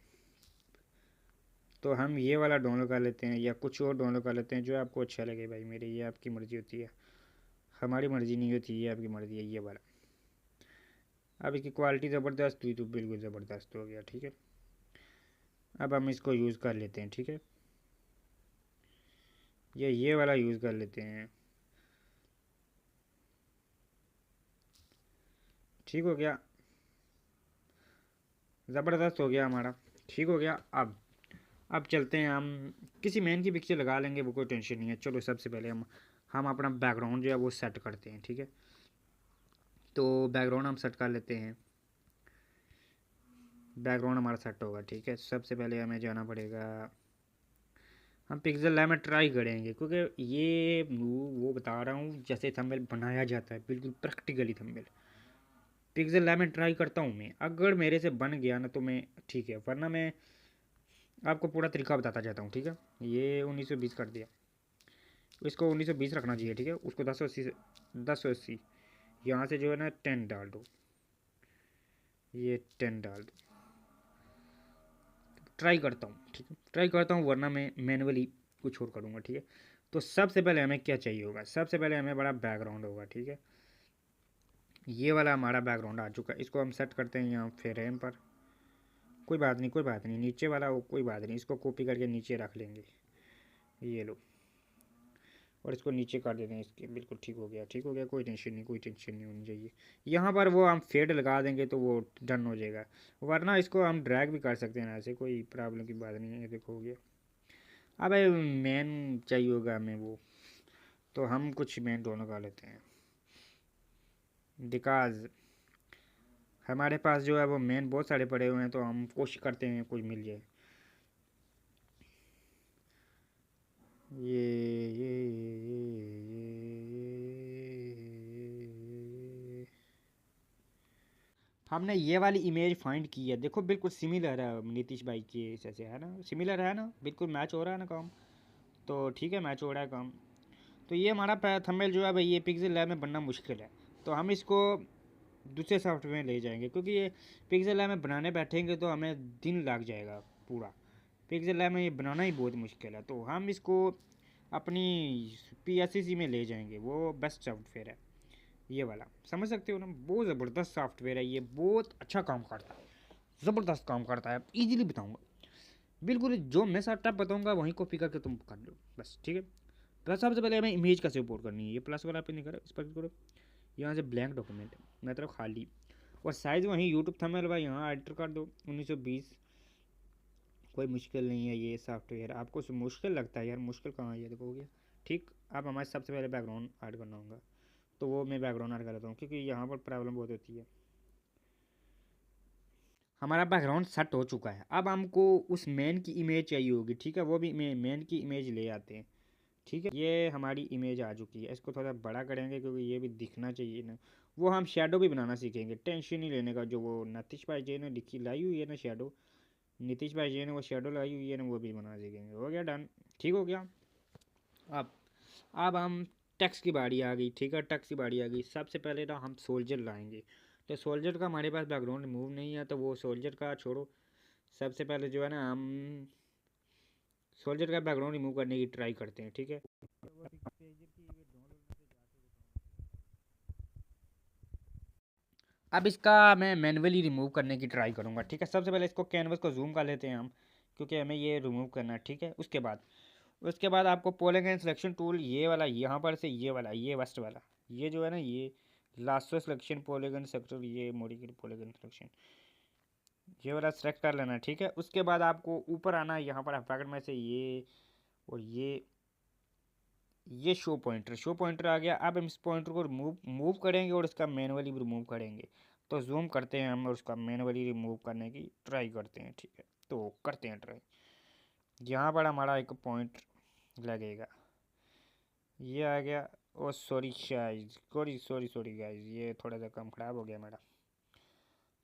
तो हम ये वाला डाउनलोड कर लेते हैं या कुछ और डाउनलोड कर लेते हैं जो आपको अच्छा लगे भाई, मेरी ये आपकी मर्ज़ी होती है, हमारी मर्ज़ी नहीं होती, ये आपकी मर्ज़ी है, ये वाला। अब इसकी क्वालिटी ज़बरदस्त हुई तो बिल्कुल ज़बरदस्त हो गया, ठीक है। अब हम इसको यूज़ कर लेते हैं, ठीक है, ये वाला यूज़ कर लेते हैं, ठीक हो गया, ज़बरदस्त हो गया हमारा, ठीक हो गया। अब चलते हैं हम, किसी मैन की पिक्चर लगा लेंगे, वो कोई टेंशन नहीं है। चलो सबसे पहले हम अपना बैकग्राउंड जो है वो सेट करते हैं, ठीक है। तो बैकग्राउंड हम सेट कर लेते हैं, बैकग्राउंड हमारा सेट होगा, ठीक है। सबसे पहले हमें जाना पड़ेगा, हम पिक्सल लैब में ट्राई करेंगे, क्योंकि ये वो बता रहा हूँ जैसे थंबनेल बनाया जाता है, बिल्कुल प्रैक्टिकली थंबनेल। पिक्सल लैब में ट्राई करता हूँ मैं, अगर मेरे से बन गया ना तो मैं ठीक है, वरना मैं आपको पूरा तरीका बताता जाता हूँ, ठीक है। ये 1920 कर दिया, इसको 1920 रखना चाहिए, ठीक है। उसको 1080 से 1080, यहाँ से जो है ना 10 डाल दो, ये 10 डाल दो। ट्राई करता हूँ, ठीक है, ट्राई करता हूँ, वरना मैं मैनुअली कुछ और करूँगा, ठीक है। तो सबसे पहले हमें क्या चाहिए होगा, सबसे पहले हमें बड़ा बैकग्राउंड होगा, ठीक है। ये वाला हमारा बैकग्राउंड आ चुका है, इसको हम सेट करते हैं यहाँ फ्रेम पर। कोई बात नहीं, कोई बात नहीं, नीचे वाला कोई बात नहीं, इसको कॉपी करके नीचे रख लेंगे, ये लो। और इसको नीचे कर देते हैं इसके। बिल्कुल ठीक हो गया, ठीक हो गया, कोई टेंशन नहीं, कोई टेंशन नहीं होनी चाहिए। यहाँ पर वो हम फेड लगा देंगे तो वो डन हो जाएगा, वरना इसको हम ड्रैग भी कर सकते हैं, ऐसे कोई प्रॉब्लम की बात नहीं है। देखो हो गया। अब मेन चाहिए होगा हमें वो, तो हम कुछ मेन ड्रॉ लगा लेते हैं, बिकॉज हमारे पास जो है वो मेन बहुत सारे पड़े हुए हैं, तो हम कोशिश करते हैं कोई मिल जाए। हमने ये वाली इमेज फाइंड की है, देखो बिल्कुल सिमिलर है नीतीश भाई के जैसे, है ना, सिमिलर है ना, बिल्कुल मैच हो रहा है ना काम। तो ठीक है, मैच हो रहा है काम। तो ये हमारा थंबनेल जो है भाई, ये पिक्सेल लैब में बनना मुश्किल है, तो हम इसको दूसरे सॉफ्टवेयर में ले जाएंगे, क्योंकि ये पिक्सेल लैब में बनाने बैठेंगे तो हमें दिन लग जाएगा पूरा। पिक्सेल लैब में ये बनाना ही बहुत मुश्किल है, तो हम इसको अपनी PSCC में ले जाएंगे, वो बेस्ट सॉफ्टवेयर है ये वाला, समझ सकते हो ना। बहुत ज़बरदस्त सॉफ्टवेयर है ये, बहुत अच्छा काम करता है, ज़बरदस्त काम करता है, इजीली बताऊंगा। बिल्कुल जो मैं स्टेप बताऊंगा वहीं कॉपी करके तुम कर लो बस, ठीक है। तो सबसे पहले हमें इमेज कैसे इंपोर्ट करनी है, ये प्लस वाला पे नहीं करो, इस पर करो, यहाँ से ब्लैंक डॉक्यूमेंट मतलब खाली, और साइज़ वहीं यूट्यूब थंबनेल भाई यहाँ एडिटर कर दो 1920। कोई मुश्किल नहीं है ये सॉफ्टवेयर, आपको मुश्किल लगता है यार, मुश्किल कहाँ है, ये देखो हो गया ठीक। अब हमारे सबसे पहले बैकग्राउंड ऐड करना होगा, तो वो मैं बैकग्राउंड ऐड कर लेता हूँ, क्योंकि यहाँ पर प्रॉब्लम बहुत होती है। हमारा बैकग्राउंड सेट हो चुका है, अब हमको उस मेन की इमेज चाहिए होगी, ठीक है, वो भी मेन की इमेज ले आते हैं, ठीक है। ये हमारी इमेज आ चुकी है, इसको थोड़ा बड़ा करेंगे क्योंकि ये भी दिखना चाहिए ना। वो हम शेडो भी बनाना सीखेंगे, टेंशन नहीं लेने का, जो वो नीतीश भाई जी ने लिखी लाई हुई है ना शेडो, नीतीश भाई जी ने वो शेडो लाई हुई है ना, वो भी बना सीखेंगे। हो गया डन, ठीक हो गया। अब अब हम टैक्स की बारी आ गई, ठीक है, टैक्स की बारी आ गई। सबसे पहले ना हम सोल्जर लाएंगे, तो सोल्जर का हमारे पास बैकग्राउंड रिमूव नहीं है, तो वो सोल्जर का छोड़ो। सबसे पहले जो है ना हम सोल्जर का बैकग्राउंड रिमूव करने की ट्राई करते हैं, ठीक है। अब इसका मैं मैनुअली रिमूव करने की ट्राई करूँगा, ठीक है। सबसे पहले इसको कैनवस को जूम कर लेते हैं हम, क्योंकि हमें ये रिमूव करना है, ठीक है। उसके बाद आपको पॉलीगॉन सिलेक्शन टूल, ये वाला यहाँ पर से, ये वाला, ये वेस्ट वाला, ये जो है ना, ये लास्टो सिलेक्शन पॉलीगॉन सेक्टर, ये मॉडिफाइड पॉलीगॉन सिलेक्शन, ये वाला सेलेक्ट कर लेना है, ठीक है। उसके बाद आपको ऊपर आना है, यहाँ पर ब्रैकेट में से ये और ये शो पॉइंटर आ गया। अब हम इस पॉइंटर को मूव करेंगे और इसका मैनुअली रिमूव करेंगे, तो जूम करते हैं हम और उसका मैनुअली रिमूव करने की ट्राई करते हैं, ठीक है। तो करते हैं ट्राई, यहाँ पर हमारा एक पॉइंट लगेगा, ये आ गया। Oh sorry guys, sorry sorry sorry guys, ये थोड़ा सा काम ख़राब हो गया मेरा,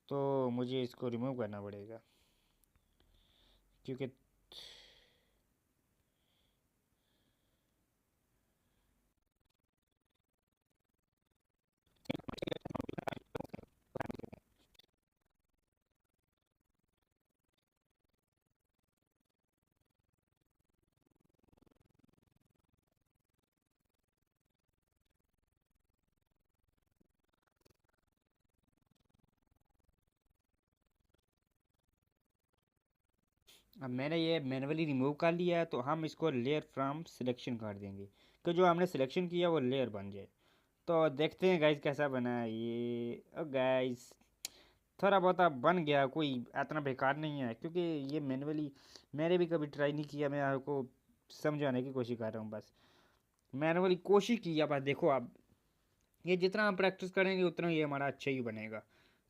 तो मुझे इसको रिमूव करना पड़ेगा, क्योंकि अब मैंने ये मैनुअली रिमूव कर लिया है, तो हम इसको लेयर फ्रॉम सिलेक्शन कर देंगे, कि जो हमने सिलेक्शन किया वो लेयर बन जाए। तो देखते हैं गाइस कैसा बना है ये। गाइस थोड़ा बहुत अब बन गया, कोई इतना बेकार नहीं है, क्योंकि ये मैनुअली मैंने भी कभी ट्राई नहीं किया, मैं आपको समझाने की कोशिश कर रहा हूँ बस, मैनुअली कोशिश की है बस। देखो अब ये जितना हम प्रैक्टिस करेंगे उतना ये हमारा अच्छा ही बनेगा।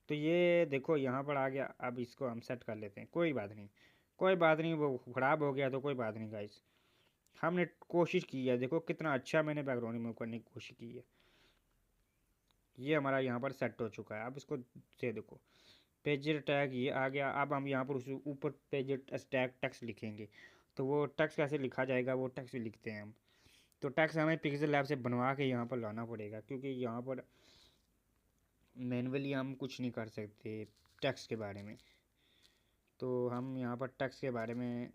तो ये देखो यहाँ पर आ गया, अब इसको हम सेट कर लेते हैं, कोई बात नहीं, कोई बात नहीं, वो ख़राब हो गया तो कोई बात नहीं गाइस, हमने कोशिश की है, देखो कितना अच्छा मैंने बैकग्राउंड रिमूव करने की कोशिश की है। ये हमारा यहाँ पर सेट हो चुका है। अब इसको से देखो, पेजर टैग ये आ गया। अब हम यहाँ पर उस ऊपर पेजर टैग टेक्स्ट लिखेंगे, तो वो टेक्स्ट कैसे लिखा जाएगा, वो टेक्स्ट लिखते हैं हम। तो टेक्स्ट हमें पिक्सेल लैब से बनवा के यहाँ पर लाना पड़ेगा, क्योंकि यहाँ पर मैनुअली हम कुछ नहीं कर सकते टेक्स्ट के बारे में। तो हम यहाँ पर टेक्स्ट के बारे में,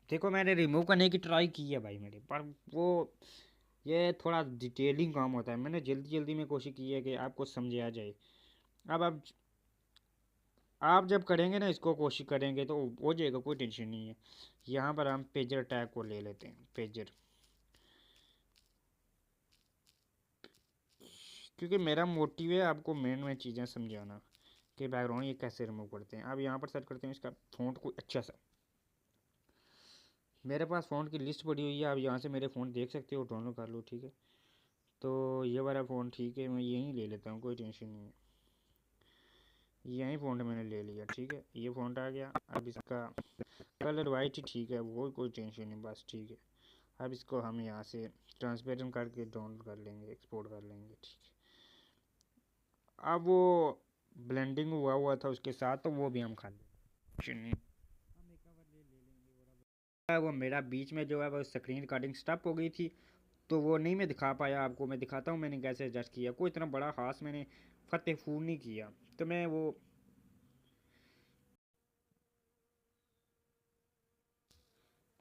देखो मैंने रिमूव करने की ट्राई की है भाई मेरे पर, वो ये थोड़ा डिटेलिंग काम होता है, मैंने जल्दी जल्दी में कोशिश की है कि आपको समझ आ जाए। अब आप जब करेंगे ना, इसको कोशिश करेंगे तो हो जाएगा, कोई टेंशन नहीं है। यहाँ पर हम पेजर टैग को ले लेते हैं, पेजर, क्योंकि मेरा मोटिव है आपको मेन चीज़ें समझाना कि बैकग्राउंड ये कैसे रिमूव करते हैं। अब यहाँ पर सर्च करते हैं इसका फ़ॉन्ट कोई अच्छा सा। मेरे पास फ़ॉन्ट की लिस्ट पड़ी हुई है, आप यहाँ से मेरे फ़ॉन्ट देख सकते हो, डाउनलोड कर लो, ठीक है। तो ये वाला फ़ॉन्ट ठीक है, मैं यहीं ले लेता हूँ, कोई टेंशन नहीं है। यही फ़ॉन्ट मैंने ले लिया, ठीक है, ये फ़ॉन्ट आ गया। अब इसका कलर वाइट ही ठीक है, वो कोई टेंशन नहीं, बस ठीक है। अब इसको हम यहाँ से ट्रांसपेरेंट करके डाउनलोड कर लेंगे, एक्सपोर्ट कर लेंगे, ठीक है। अब वो ब्लेंडिंग हुआ हुआ था उसके साथ, तो वो भी हम खा लेंगे। वो मेरा बीच में जो है वो स्क्रीन रिकॉर्डिंग स्टॉप हो गई थी, तो वो नहीं मैं दिखा पाया आपको। मैं दिखाता हूँ मैंने कैसे एडजस्ट किया। कोई इतना बड़ा खास मैंने फतेहफूर नहीं किया, तो मैं वो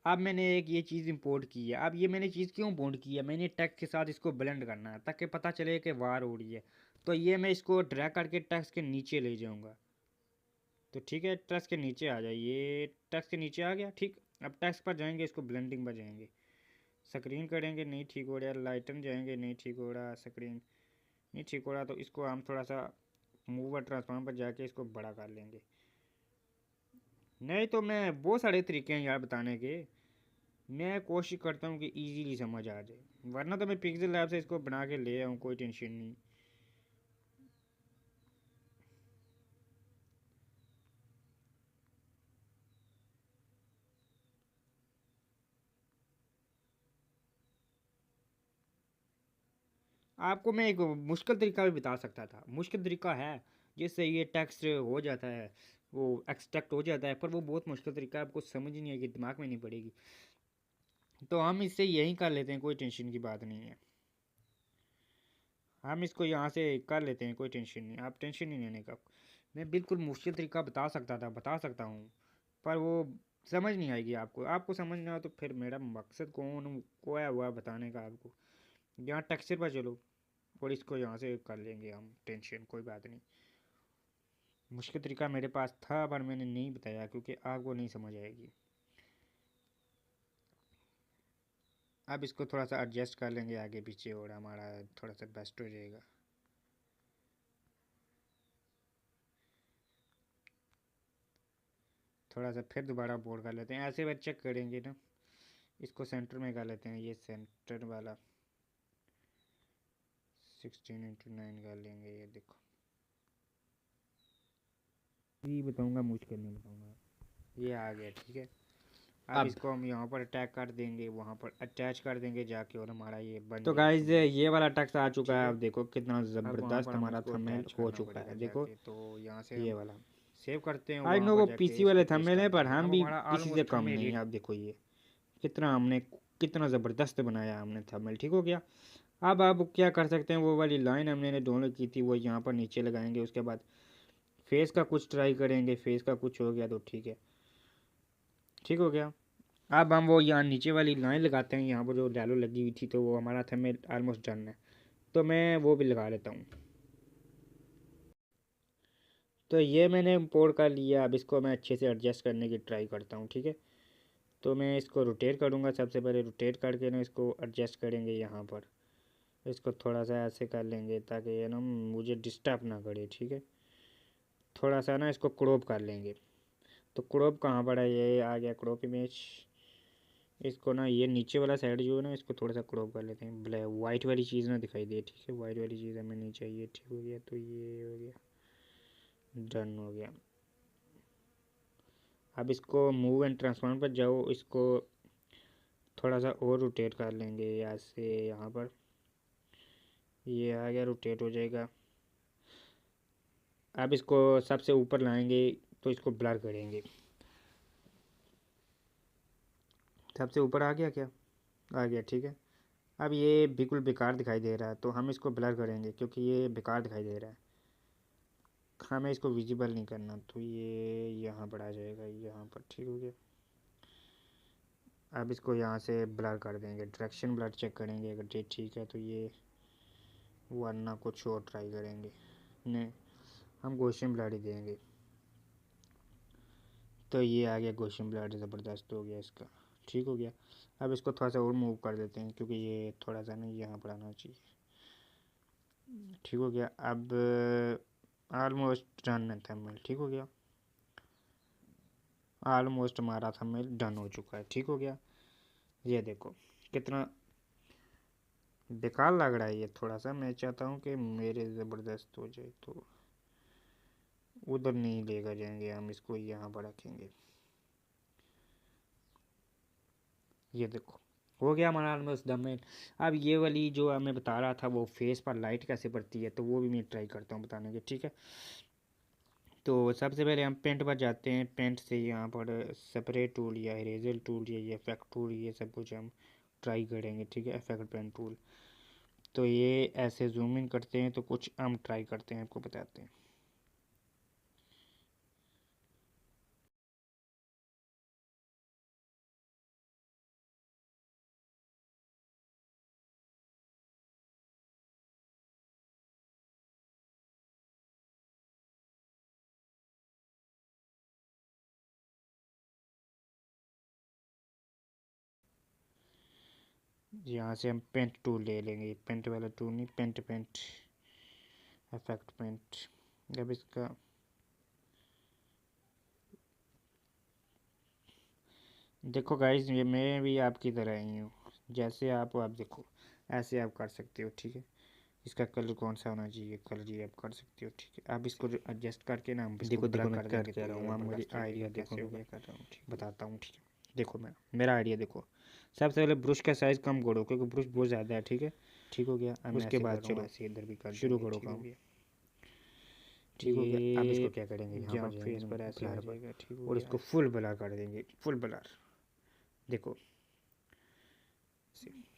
अब मैंने एक ये चीज़ इंपोर्ट की है। अब ये मैंने चीज़ क्यों इंपोर्ट की है, मैंने टेक्स्ट के साथ इसको ब्लेंड करना है ताकि पता चले कि वार हो रही है। तो ये मैं इसको ड्रैग करके टेक्स्ट के नीचे ले जाऊँगा, तो ठीक है, टेक्स्ट के नीचे आ जाइए, टेक्स्ट के नीचे आ गया, ठीक। अब टेक्स्ट पर जाएंगे, इसको ब्लेंडिंग पर जाएंगे, स्क्रीन करेंगे, नहीं ठीक हो रहा, लाइटन जाएंगे, नहीं ठीक हो रहा, स्क्रीन नहीं ठीक हो रहा, तो इसको हम थोड़ा सा मूव और ट्रांसफॉर्म पर जाके इसको बड़ा कर लेंगे। नहीं तो मैं बहुत सारे तरीके हैं यार बताने के, मैं कोशिश करता हूँ कि इजीली समझ आ जाए, वरना तो मैं पिक्सल लैब से इसको बना के ले आऊँ, कोई टेंशन नहीं। आपको मैं एक मुश्किल तरीका भी बता सकता था, मुश्किल तरीका है जिससे ये टेक्स्ट हो जाता है, वो एक्सट्रैक्ट हो जाता है, पर वो बहुत मुश्किल तरीका है, आपको समझ ही नहीं आएगी, दिमाग में नहीं पड़ेगी। तो हम इससे यही कर लेते हैं, कोई टेंशन की बात नहीं है। हम इसको यहाँ से कर लेते हैं, कोई टेंशन नहीं, आप टेंशन नहीं लेने का। मैं बिल्कुल मुश्किल तरीका बता सकता था, बता सकता हूँ, पर वो समझ नहीं आएगी आपको। आपको समझ ना हो तो फिर मेरा मकसद कौन खोया हुआ है बताने का आपको। यहाँ टेक्सचर पर चलो और इसको यहाँ से कर लेंगे हम, टेंशन कोई बात नहीं। मुश्किल तरीका मेरे पास था पर मैंने नहीं बताया क्योंकि आपको नहीं समझ आएगी। अब इसको थोड़ा सा एडजस्ट कर लेंगे आगे पीछे और हमारा थोड़ा सा बेस्ट हो जाएगा। थोड़ा सा फिर दोबारा बोर्ड कर लेते हैं, ऐसे बार चेक करेंगे ना। इसको सेंटर में कर लेते हैं, ये सेंटर वाला 16:9 कर लेंगे, ये देखो। ये बताऊंगा, मुश्किल नहीं बताऊंगा, ये आ गया, ठीक है। अब इसको हम यहाँ पर अटैच कर देंगे, वहाँ पर अटैच कर देंगे जाके, और हमारा ये बन। तो गाइस ये वाला टेक्स्ट आ चुका है, आप देखो कितना ज़बरदस्त हमारा थंबनेल हो चुका है, देखो। तो यहाँ से ये वाला सेव करते हैं, आई नो वो पीसी वाले थंबनेल है, पर हम भी किसी से कम नहीं है। आप देखो ये कितना हमने कितना ज़बरदस्त बनाया हमने थंबनेल, ठीक हो गया। अब आप क्या कर सकते हैं, वो वाली लाइन हमने डाउनलोड की थी वो यहाँ पर नीचे लगाएंगे। उसके बाद फेस का कुछ ट्राई करेंगे, फेस का कुछ हो गया तो ठीक है, ठीक हो गया। अब हम वो यहाँ नीचे वाली लाइन लगाते हैं, यहाँ पर जो डायलॉग लगी हुई थी, तो वो हमारा थंबनेल ऑलमोस्ट डन है, तो मैं वो भी लगा लेता हूँ। तो ये मैंने इम्पोर्ट कर लिया, अब इसको मैं अच्छे से एडजस्ट करने की ट्राई करता हूँ, ठीक है। तो मैं इसको रोटेट करूँगा, सबसे पहले रोटेट करके ना इसको एडजस्ट करेंगे यहाँ पर। इसको थोड़ा सा ऐसे कर लेंगे ताकि ये ना मुझे डिस्टर्ब ना करे, ठीक है। थोड़ा सा ना इसको क्रॉप कर लेंगे, तो क्रॉप कहाँ पर है, ये आ गया क्रॉप इमेज। इसको ना ये नीचे वाला साइड जो है ना, इसको थोड़ा सा क्रॉप कर लेते हैं, ब्लैक वाइट वाली चीज़ ना दिखाई दे, ठीक है। वाइट वाली चीज़ हमें नहीं चाहिए, ठीक हो गया। तो ये हो गया, डन हो गया। अब इसको मूव एंड ट्रांसफॉर्म पर जाओ, इसको थोड़ा सा और रोटेट कर लेंगे यहाँ से, यहाँ पर ये आ गया, रोटेट हो जाएगा। अब इसको सबसे ऊपर लाएंगे, तो इसको ब्लर करेंगे। सबसे ऊपर आ गया क्या, आ गया, ठीक है। अब ये बिल्कुल बेकार दिखाई दे रहा है, तो हम इसको ब्लर करेंगे क्योंकि ये बेकार दिखाई दे रहा है, हमें इसको विजिबल नहीं करना। तो ये यहाँ पर आ जाएगा, यहाँ पर, ठीक हो गया। अब इसको यहाँ से ब्लर कर देंगे, डायरेक्शन ब्लर चेक करेंगे, अगर ये ठीक है तो ये, वरना कुछ और ट्राई करेंगे। नहीं, हम गॉसियन ब्लर ही देंगे, तो ये आ गया गोशन ब्लड, ज़बरदस्त हो गया इसका, ठीक हो गया। अब इसको थोड़ा सा और मूव कर देते हैं क्योंकि ये थोड़ा सा ना यहाँ पर आना चाहिए, ठीक हो गया। अब ऑलमोस्ट डन है थंबनेल, ठीक हो गया। ऑलमोस्ट हमारा थंबनेल डन हो चुका है, ठीक हो गया। ये देखो कितना बेकार लग रहा है ये थोड़ा सा, मैं चाहता हूँ कि मेरे ज़बरदस्त हो जाए, तो उधर नहीं लेकर जाएंगे हम, इसको यहाँ पर रखेंगे। ये देखो हो गया हमारा ऑलमोस्ट थंबनेल। अब ये वाली जो मैं बता रहा था वो फेस पर लाइट कैसे पड़ती है, तो वो भी मैं ट्राई करता हूँ बताने के, ठीक है। तो सबसे पहले हम पेंट पर जाते हैं, पेंट से यहाँ पर स्प्रे टूल या इरेजर टूल या ये इफेक्ट टूल, ये सब कुछ हम ट्राई करेंगे, ठीक है। इफेक्ट पेन टूल, तो ये ऐसे जूम इन करते हैं, तो कुछ हम ट्राई करते हैं, आपको बताते हैं। यहाँ से हम पेंट टूल ले लेंगे, पेंट वाला टूल नहीं, पेंट इफेक्ट पेंट। अब इसका देखो गाइस, ये मैं भी आपकी तरह ही हूँ, जैसे आप देखो ऐसे आप कर सकते हो, ठीक है। इसका कलर कौन सा होना चाहिए, कलर ये आप कर सकते हो, ठीक है। आप इसको एडजस्ट करके ना हम इसको देखो मैं कर क्या रहा हूँ, आप मुझे आइडिया देखो मैं कर रहा हूँ, ठीक बताता हूँ, ठीक है। देखो मैं मेरा आइडिया देखो, सबसे पहले ब्रश का साइज़ कम करो क्योंकि ब्रश बहुत ज़्यादा है, ठीक है, ठीक हो गया। उसके बाद चलो ऐसे इधर भी कर शुरू करो काम, ठीक हो गया। अब इसको क्या करेंगे, यहाँ फेस पर ऐसे आ जाएगा, ठीक हो, और इसको फुल ब्लर कर देंगे, फुल ब्लर। देखो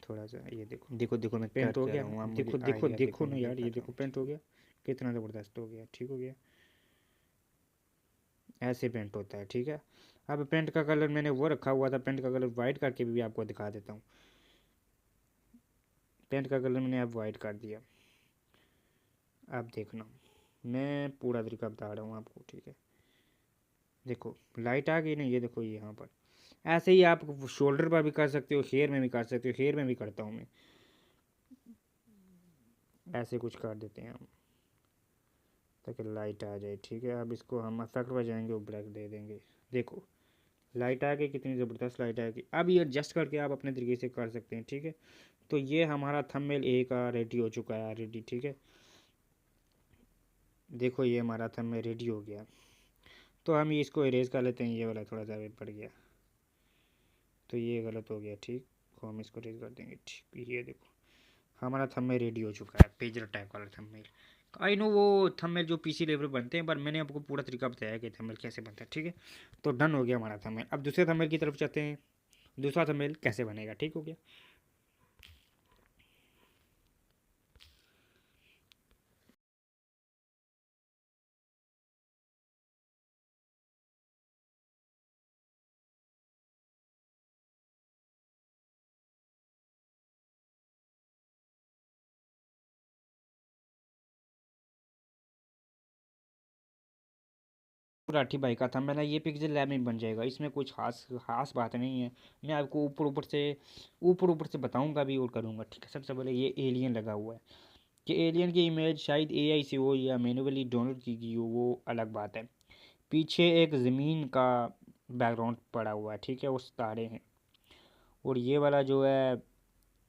थोड़ा सा ये देखो देखो देखो मैं पेंट हो गया, देखो देखो देखो ना यार, ये देखो पेंट हो गया, कितना ज़बरदस्त हो गया, ठीक हो गया। ऐसे पेंट होता है, ठीक है। अब पेंट का कलर मैंने वो रखा हुआ था, पेंट का कलर वाइट करके भी आपको दिखा देता हूँ। पेंट का कलर मैंने अब वाइट कर दिया। अब देखना, मैं पूरा तरीका बता रहा हूँ आपको, ठीक है। देखो लाइट आ गई ना, ये देखो यहाँ पर ऐसे ही आप शोल्डर पर भी कर सकते हो, हेयर में भी कर सकते हो, हेयर में भी करता हूँ मैं, ऐसे कुछ कर देते हैं हम ताकि लाइट आ जाए, ठीक है। अब इसको हम इफेक्ट पर जाएंगे और ब्लैक दे देंगे, देखो लाइट आ गई, कितनी ज़बरदस्त लाइट आ गई। अब ये एडजस्ट करके आप अपने तरीके से कर सकते हैं, ठीक है। तो ये हमारा थंबनेल ए का रेडी हो चुका है रेडी, ठीक है। देखो ये हमारा थंबनेल रेडी हो गया। तो हम ये इसको इरेज कर लेते हैं, ये वाला थोड़ा सा पड़ गया, तो ये गलत हो गया, ठीक। तो हम इसको इरेज कर देंगे, ठीक। ये देखो हमारा थंबनेल रेडी हो चुका है, पेजर टाइप वाला थंबनेल। आई नो वो थंबनेल जो पीसी लेवल बनते हैं, पर मैंने आपको पूरा तरीका बताया कि थंबनेल कैसे बनता है, ठीक है। तो डन हो गया हमारा थंबनेल। अब दूसरे थंबनेल की तरफ चलते हैं, दूसरा थंबनेल कैसे बनेगा, ठीक हो गया। राठी भाई का था मैंने, ये पिक्सल लैब में बन जाएगा, इसमें कुछ खास बात नहीं है। मैं आपको ऊपर ऊपर से बताऊंगा भी और करूंगा, ठीक है। सबसे पहले ये एलियन लगा हुआ है, कि एलियन की इमेज शायद एआई से हो या मैन्युअली डाउनलोड की गई हो, वो अलग बात है। पीछे एक ज़मीन का बैकग्राउंड पड़ा हुआ है, ठीक है, उस तारे हैं। और ये वाला जो है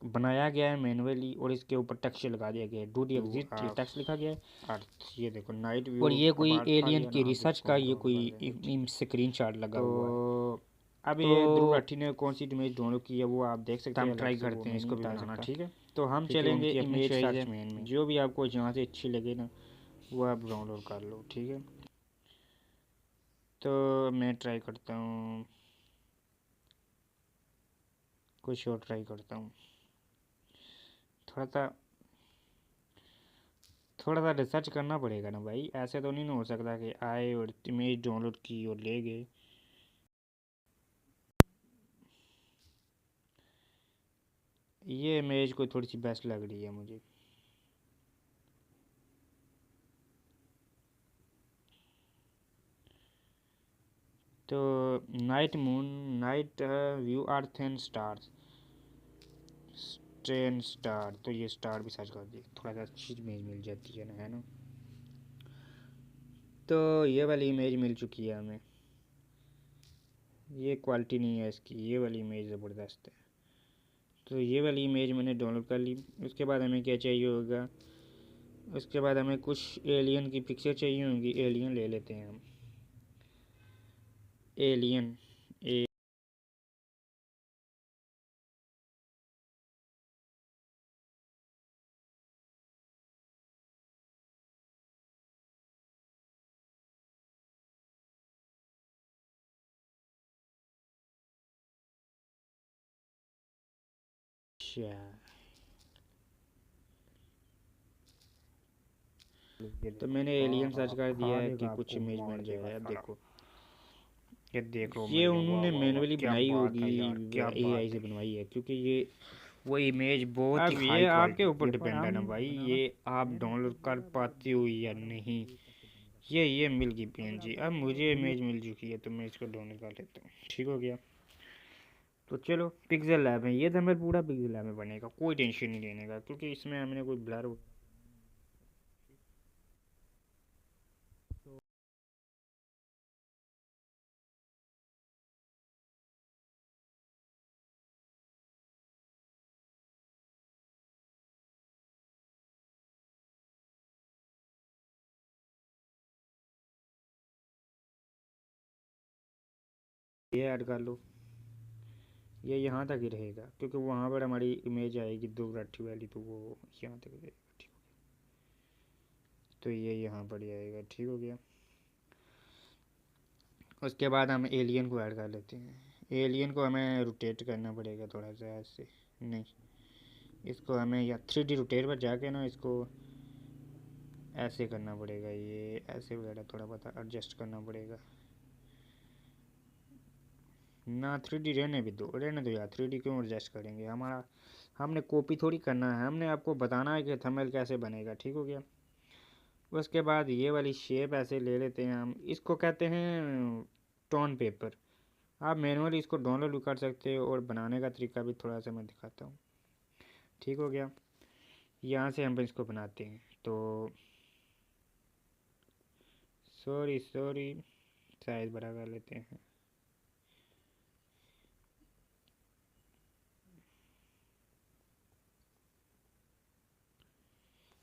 बनाया गया है मैनुअली, और इसके ऊपर टेक्सचर लगा दिया गया है, डू दी एग्जिट टेक्स्ट लिखा गया है अर्थ। ये देखो नाइट व्यू, और ये कोई एलियन की रिसर्च का ये कोई स्क्रीन शॉट लगा हुआ है। अब ये ध्रुव राठी ने कौन सी इमेज डाउनलोड की है वो आप देख सकते हैं, हम ट्राई करते हैं इसको भी बताना, ठीक है। तो हम चलेंगे इमेज सर्च में, जो भी आपको जहाँ से अच्छी लगे ना वो आप डाउनलोड कर लो, ठीक है। तो मैं ट्राई करता हूँ, कुछ और ट्राई करता हूँ, थोड़ा सा रिसर्च करना पड़ेगा ना भाई, ऐसे तो नहीं ना हो सकता कि आए और इमेज डाउनलोड की और ले गए। ये इमेज को थोड़ी सी बेस्ट लग रही है मुझे। तो night moon, night view earth and stars, stain star, तो ये स्टार भी सर्च कर दिए, थोड़ा सा अच्छी इमेज मिल जाती है ना, है ना। तो ये वाली इमेज मिल चुकी है हमें, ये क्वालिटी नहीं है इसकी, ये वाली इमेज ज़बरदस्त है। तो ये वाली इमेज मैंने डाउनलोड कर ली। उसके बाद हमें क्या चाहिए होगा, उसके बाद हमें कुछ एलियन की पिक्चर चाहिए होगी, एलियन ले लेते हैं हम, एलियन ए तो मैंने एलियन सर्च कर दिया है कि कुछ इमेज मिल जाए। अब देखो, ये देख लो ये भाई, उन्होंने वाह वाह वाह, मैनुअली क्या बनाई बात होगी, है यार, क्या एआई बात से है। बनवाई है, क्योंकि ये वो इमेज बहुत ही अब हाई ये आपके क्वालिटी ऊपर है, पर डिपेंड है ना हम भाई, बनाना ये आप डाउनलोड कर पाते हो या नहीं। ये मिल गई पीएनजी, अब मुझे इमेज मिल चुकी है तो मैं इसको डाउनलोड कर लेता हूँ, ठीक हो गया। तो चलो पिक्सल लैब है, ये तो हमें पूरा पिक्सल लैब में बनेगा, कोई टेंशन नहीं लेने का, क्योंकि इसमें हमने कोई ब्लर ये ऐड कर लो, ये यहाँ तक ही रहेगा, क्योंकि वहाँ पर हमारी इमेज आएगी दो राठी वाली, तो वो यहाँ तक रहेगा, ठीक। तो ये यहाँ पर ही आएगा, ठीक हो गया। उसके बाद हम एलियन को ऐड कर लेते हैं। एलियन को हमें रोटेट करना पड़ेगा थोड़ा सा ऐसे, नहीं, इसको हमें या 3D रोटेट पर जाके ना इसको ऐसे करना पड़ेगा, ये ऐसे वगैरह थोड़ा बहुत एडजस्ट करना पड़ेगा ना। 3D रहने दो यार, 3D क्यों एडजस्ट करेंगे, हमारा हमने कॉपी थोड़ी करना है, हमने आपको बताना है कि थंबनेल कैसे बनेगा, ठीक हो गया। उसके बाद ये वाली शेप ऐसे ले लेते हैं हम, इसको कहते हैं टोन पेपर। आप मैनुअली इसको डाउनलोड भी कर सकते हो, और बनाने का तरीका भी थोड़ा सा मैं दिखाता हूँ, ठीक हो गया। यहाँ से हम इसको बनाते हैं, तो सॉरी साइज़ बड़ा कर लेते हैं।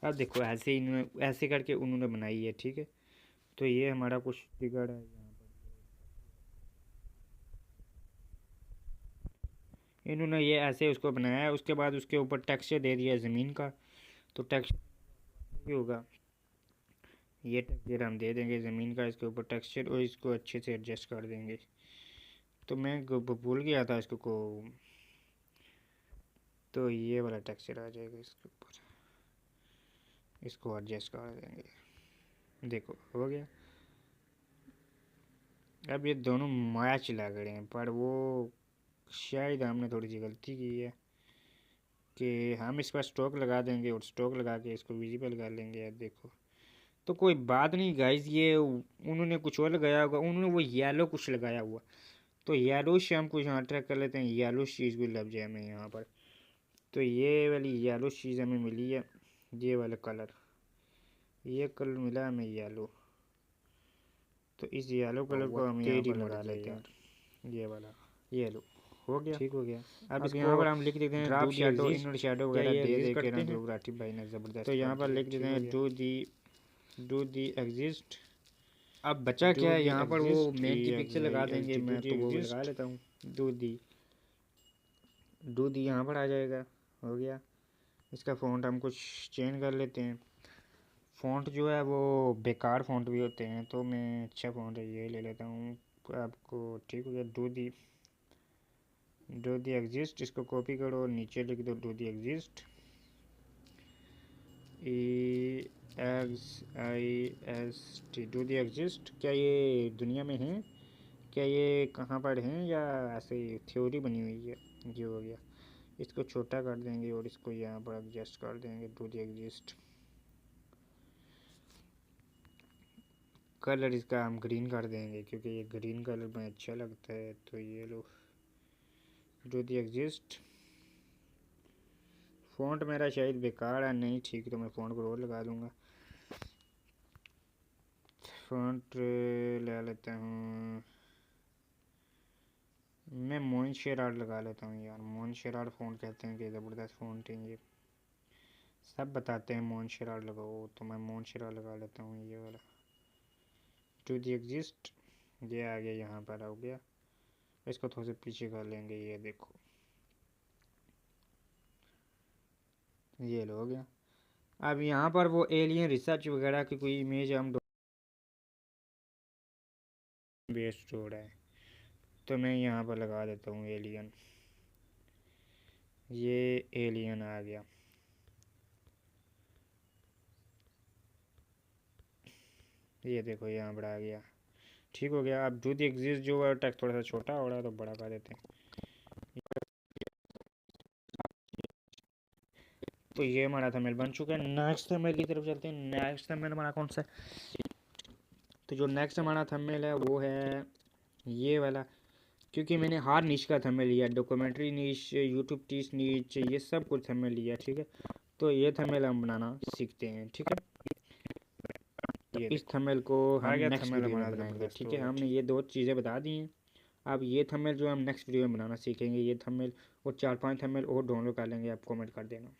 अब देखो ऐसे इन्होंने ऐसे करके उन्होंने बनाई है, ठीक है। तो ये हमारा कुछ फिगर है यहाँ पर, इन्होंने ये ऐसे उसको बनाया है। उसके बाद उसके ऊपर टेक्सचर दे दिया ज़मीन का, तो टेक्सचर होगा, ये टेक्सचर हम दे देंगे ज़मीन का इसके ऊपर टेक्सचर, और इसको अच्छे से एडजस्ट कर देंगे। तो मैं भूल गया था इसको को, तो ये वाला टेक्सचर आ जाएगा इसके ऊपर, इसको एडजस्ट कर देंगे, देखो हो गया। अब ये दोनों मैच लग रहे हैं, पर वो शायद हमने थोड़ी सी गलती की है कि हम इस पर स्टॉक लगा देंगे, और स्टॉक लगा के इसको विजिबल कर लेंगे, यार देखो। तो कोई बात नहीं गाइज, ये उन्होंने कुछ और लगाया होगा, उन्होंने वो येलो कुछ लगाया हुआ, तो येलो से हम कुछ यहाँ ट्रैक कर लेते हैं, येलो चीज़ भी लग जाए हमें यहाँ पर। तो ये वाली येलो चीज़ हमें मिली है, ये वाला कलर, ये कलर मिला हमें येलो। तो इस येलो कलर को हम यहाँ पर लगा लेते हैं, ये वाला येलो हो गया, ठीक हो गया। अब यहाँ पर हम लिख देते हैं ड्राप शेडो, इनर शेडो वगैरह दे दे के ना, जो राठी भाई ने ज़बरदस्त। तो यहाँ पर लिख देते हैं डू दी एग्जिस्ट। अब बचा क्या है यहाँ पर, वो मेन की पिक्चर लगा देंगे, मैं तो वो लगा लेता हूँ, डू दी यहाँ पर आ जाएगा, हो गया। इसका फ़ॉन्ट हम कुछ चेंज कर लेते हैं, फ़ॉन्ट जो है वो बेकार फ़ॉन्ट भी होते हैं, तो मैं अच्छा फ़ॉन्ट है ये ले लेता हूँ आपको, ठीक हो गया। डू दी एग्जिस्ट, इसको कॉपी करो और नीचे लिख दो do the exist, EXIST, do the exist. क्या ये दुनिया में है, क्या ये कहाँ पर हैं, या ऐसे थ्योरी बनी हुई है, ये हो गया। इसको छोटा कर देंगे और इसको यहाँ पर एडजस्ट कर देंगे, डू दी एग्जिस्ट कलर इसका हम ग्रीन कर देंगे क्योंकि ये ग्रीन कलर में अच्छा लगता है। तो ये लो, डू दी एग्जिस्ट। फ़ॉन्ट मेरा शायद बेकार है, नहीं ठीक, तो मैं फ़ॉन्ट को और लगा दूँगा। फ़ॉन्ट ले लेता हूँ मैं, मोनशेराट लगा लेता हूँ यार। मोनशेराट फ़ॉन्ट कहते हैं कि ज़बरदस्त फ़ॉन्ट है ये, सब बताते हैं मोनशेराट लगाओ, तो मैं मोनशेराट लगा लेता हूँ ये वाला। टू दी एग्जिस्ट, ये आ गया, यहाँ पर आ गया। इसको थोड़ा सा पीछे कर लेंगे, ये देखो, ये लो हो गया। अब यहाँ पर वो एलियन रिसर्च वगैरह की कोई इमेज हम बेस्ड हो रहा है, तो मैं यहाँ पर लगा देता हूँ एलियन। ये एलियन आ गया, ये देखो यहाँ पर आ गया, ठीक हो गया। अब डू दी एग्जिस्ट जो है टेक्स्ट थोड़ा सा छोटा हो रहा है, तो बड़ा कर देते हैं। तो ये हमारा थंबनेल बन चुका है। नेक्स्ट थंबनेल की तरफ चलते हैं। नेक्स्ट थंबनेल हमारा कौन सा है? तो जो नेक्स्ट हमारा थंबनेल है वो है ये वाला, क्योंकि मैंने हर निश का थंबनेल लिया, डॉक्यूमेंट्री निश, यूट्यूब टीच निश, ये सब कुछ थंबनेल लिया, ठीक है। तो ये थंबनेल हम बनाना सीखते हैं, ठीक है। ये इस थंबनेल को हम नेक्स्ट वीडियो में बनाएंगे, ठीक है। हमने ये दो चीज़ें बता दी हैं। अब ये थंबनेल जो हम नेक्स्ट वीडियो में बनाना सीखेंगे, ये थंबनेल और 4-5 थंबनेल और डाउनलोड कर लेंगे, आप कमेंट कर देना।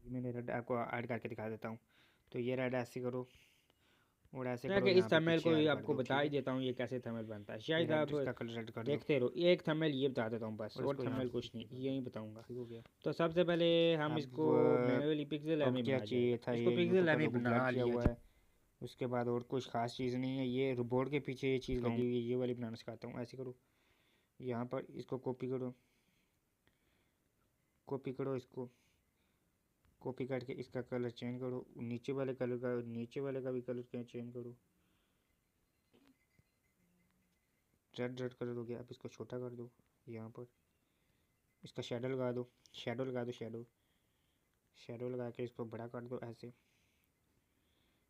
मैंने रेड आपको ऐड करके दिखा देता हूँ। तो ये रेड ऐसे करो और ऐसे करो, इस यहाँ पे थंबनेल पीछे को ऐड कर आपको दो, बता ठीक ही है। देता हूँ ये कैसे थंबनेल बनता है, शायद आप इसका कलर रेड कर दो, देखते रहो। एक थंबनेल ये बता देता हूँ बस, और और इसको यहाँ थंबनेल पे कुछ पीछे नहीं, कर दो, यही बताऊँगा। ठीक हो गया। तो सबसे पहले हम इसको अब मैनुअली पिक्सल लैब में क्या बना चाहिए जाएगा, था, इसको ये पिक्सल यूट्यूब का लैब में लोगो ब्लर बना किया लिया हुआ जाए। है। उसके बाद और कुछ खास चीज़ नहीं है। ये रोबोट के पीछे ये चीज़ लगी हुई है, ये वाली बनाना सिखाता हूँ। ऐसे करो, यहाँ पर इसको कॉपी करो, कॉपी करो, इसको कॉपी करके इसका कलर चेंज करो, नीचे वाले कलर का, नीचे वाले का भी कलर चेंज करो, रेड रेड कलर हो गया। अब इसको छोटा कर दो, यहाँ पर इसका शेडो लगा दो, शेडो लगा दो, शेडो शेडो लगा के इसको बड़ा कर दो, ऐसे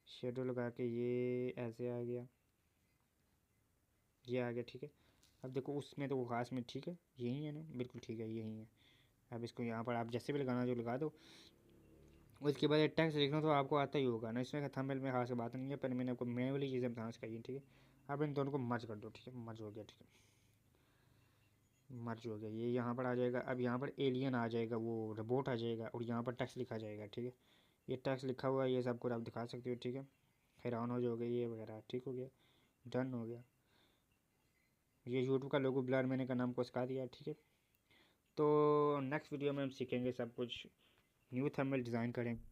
शेडो लगा के ये ऐसे आ गया, ये आ गया, ठीक है। अब देखो उसमें तो वो खास में ठीक है, यही है ना, बिल्कुल ठीक है, यही है। अब इसको यहाँ पर आप जैसे भी लगाना जो लगा दो। उसके बाद टेक्स्ट लिखना तो आपको आता ही होगा ना, इसमें थंबनेल में खास बात नहीं है, पर मैंने आपको मैनुअली चीज़ें बताना सिखाई है, ठीक है। अब इन दोनों को मर्ज कर दो, ठीक है, मर्ज हो गया, ठीक है, मर्ज हो गया। ये यहाँ पर आ जाएगा। अब यहाँ पर एलियन आ जाएगा, वो रोबोट आ जाएगा, और यहाँ पर टेक्स्ट लिखा जाएगा, ठीक है। ये टेक्स्ट लिखा हुआ है, ये सब कुछ आप दिखा सकते हो, ठीक है। फिर ऑन हो जाओगे ये वगैरह, ठीक हो गया, डन हो गया। ये यूट्यूब का लोगो ब्लर मैंने का नाम को सिखा दिया, ठीक है। तो नेक्स्ट वीडियो में हम सीखेंगे सब कुछ, न्यू थंबनेल डिज़ाइन करेंगे।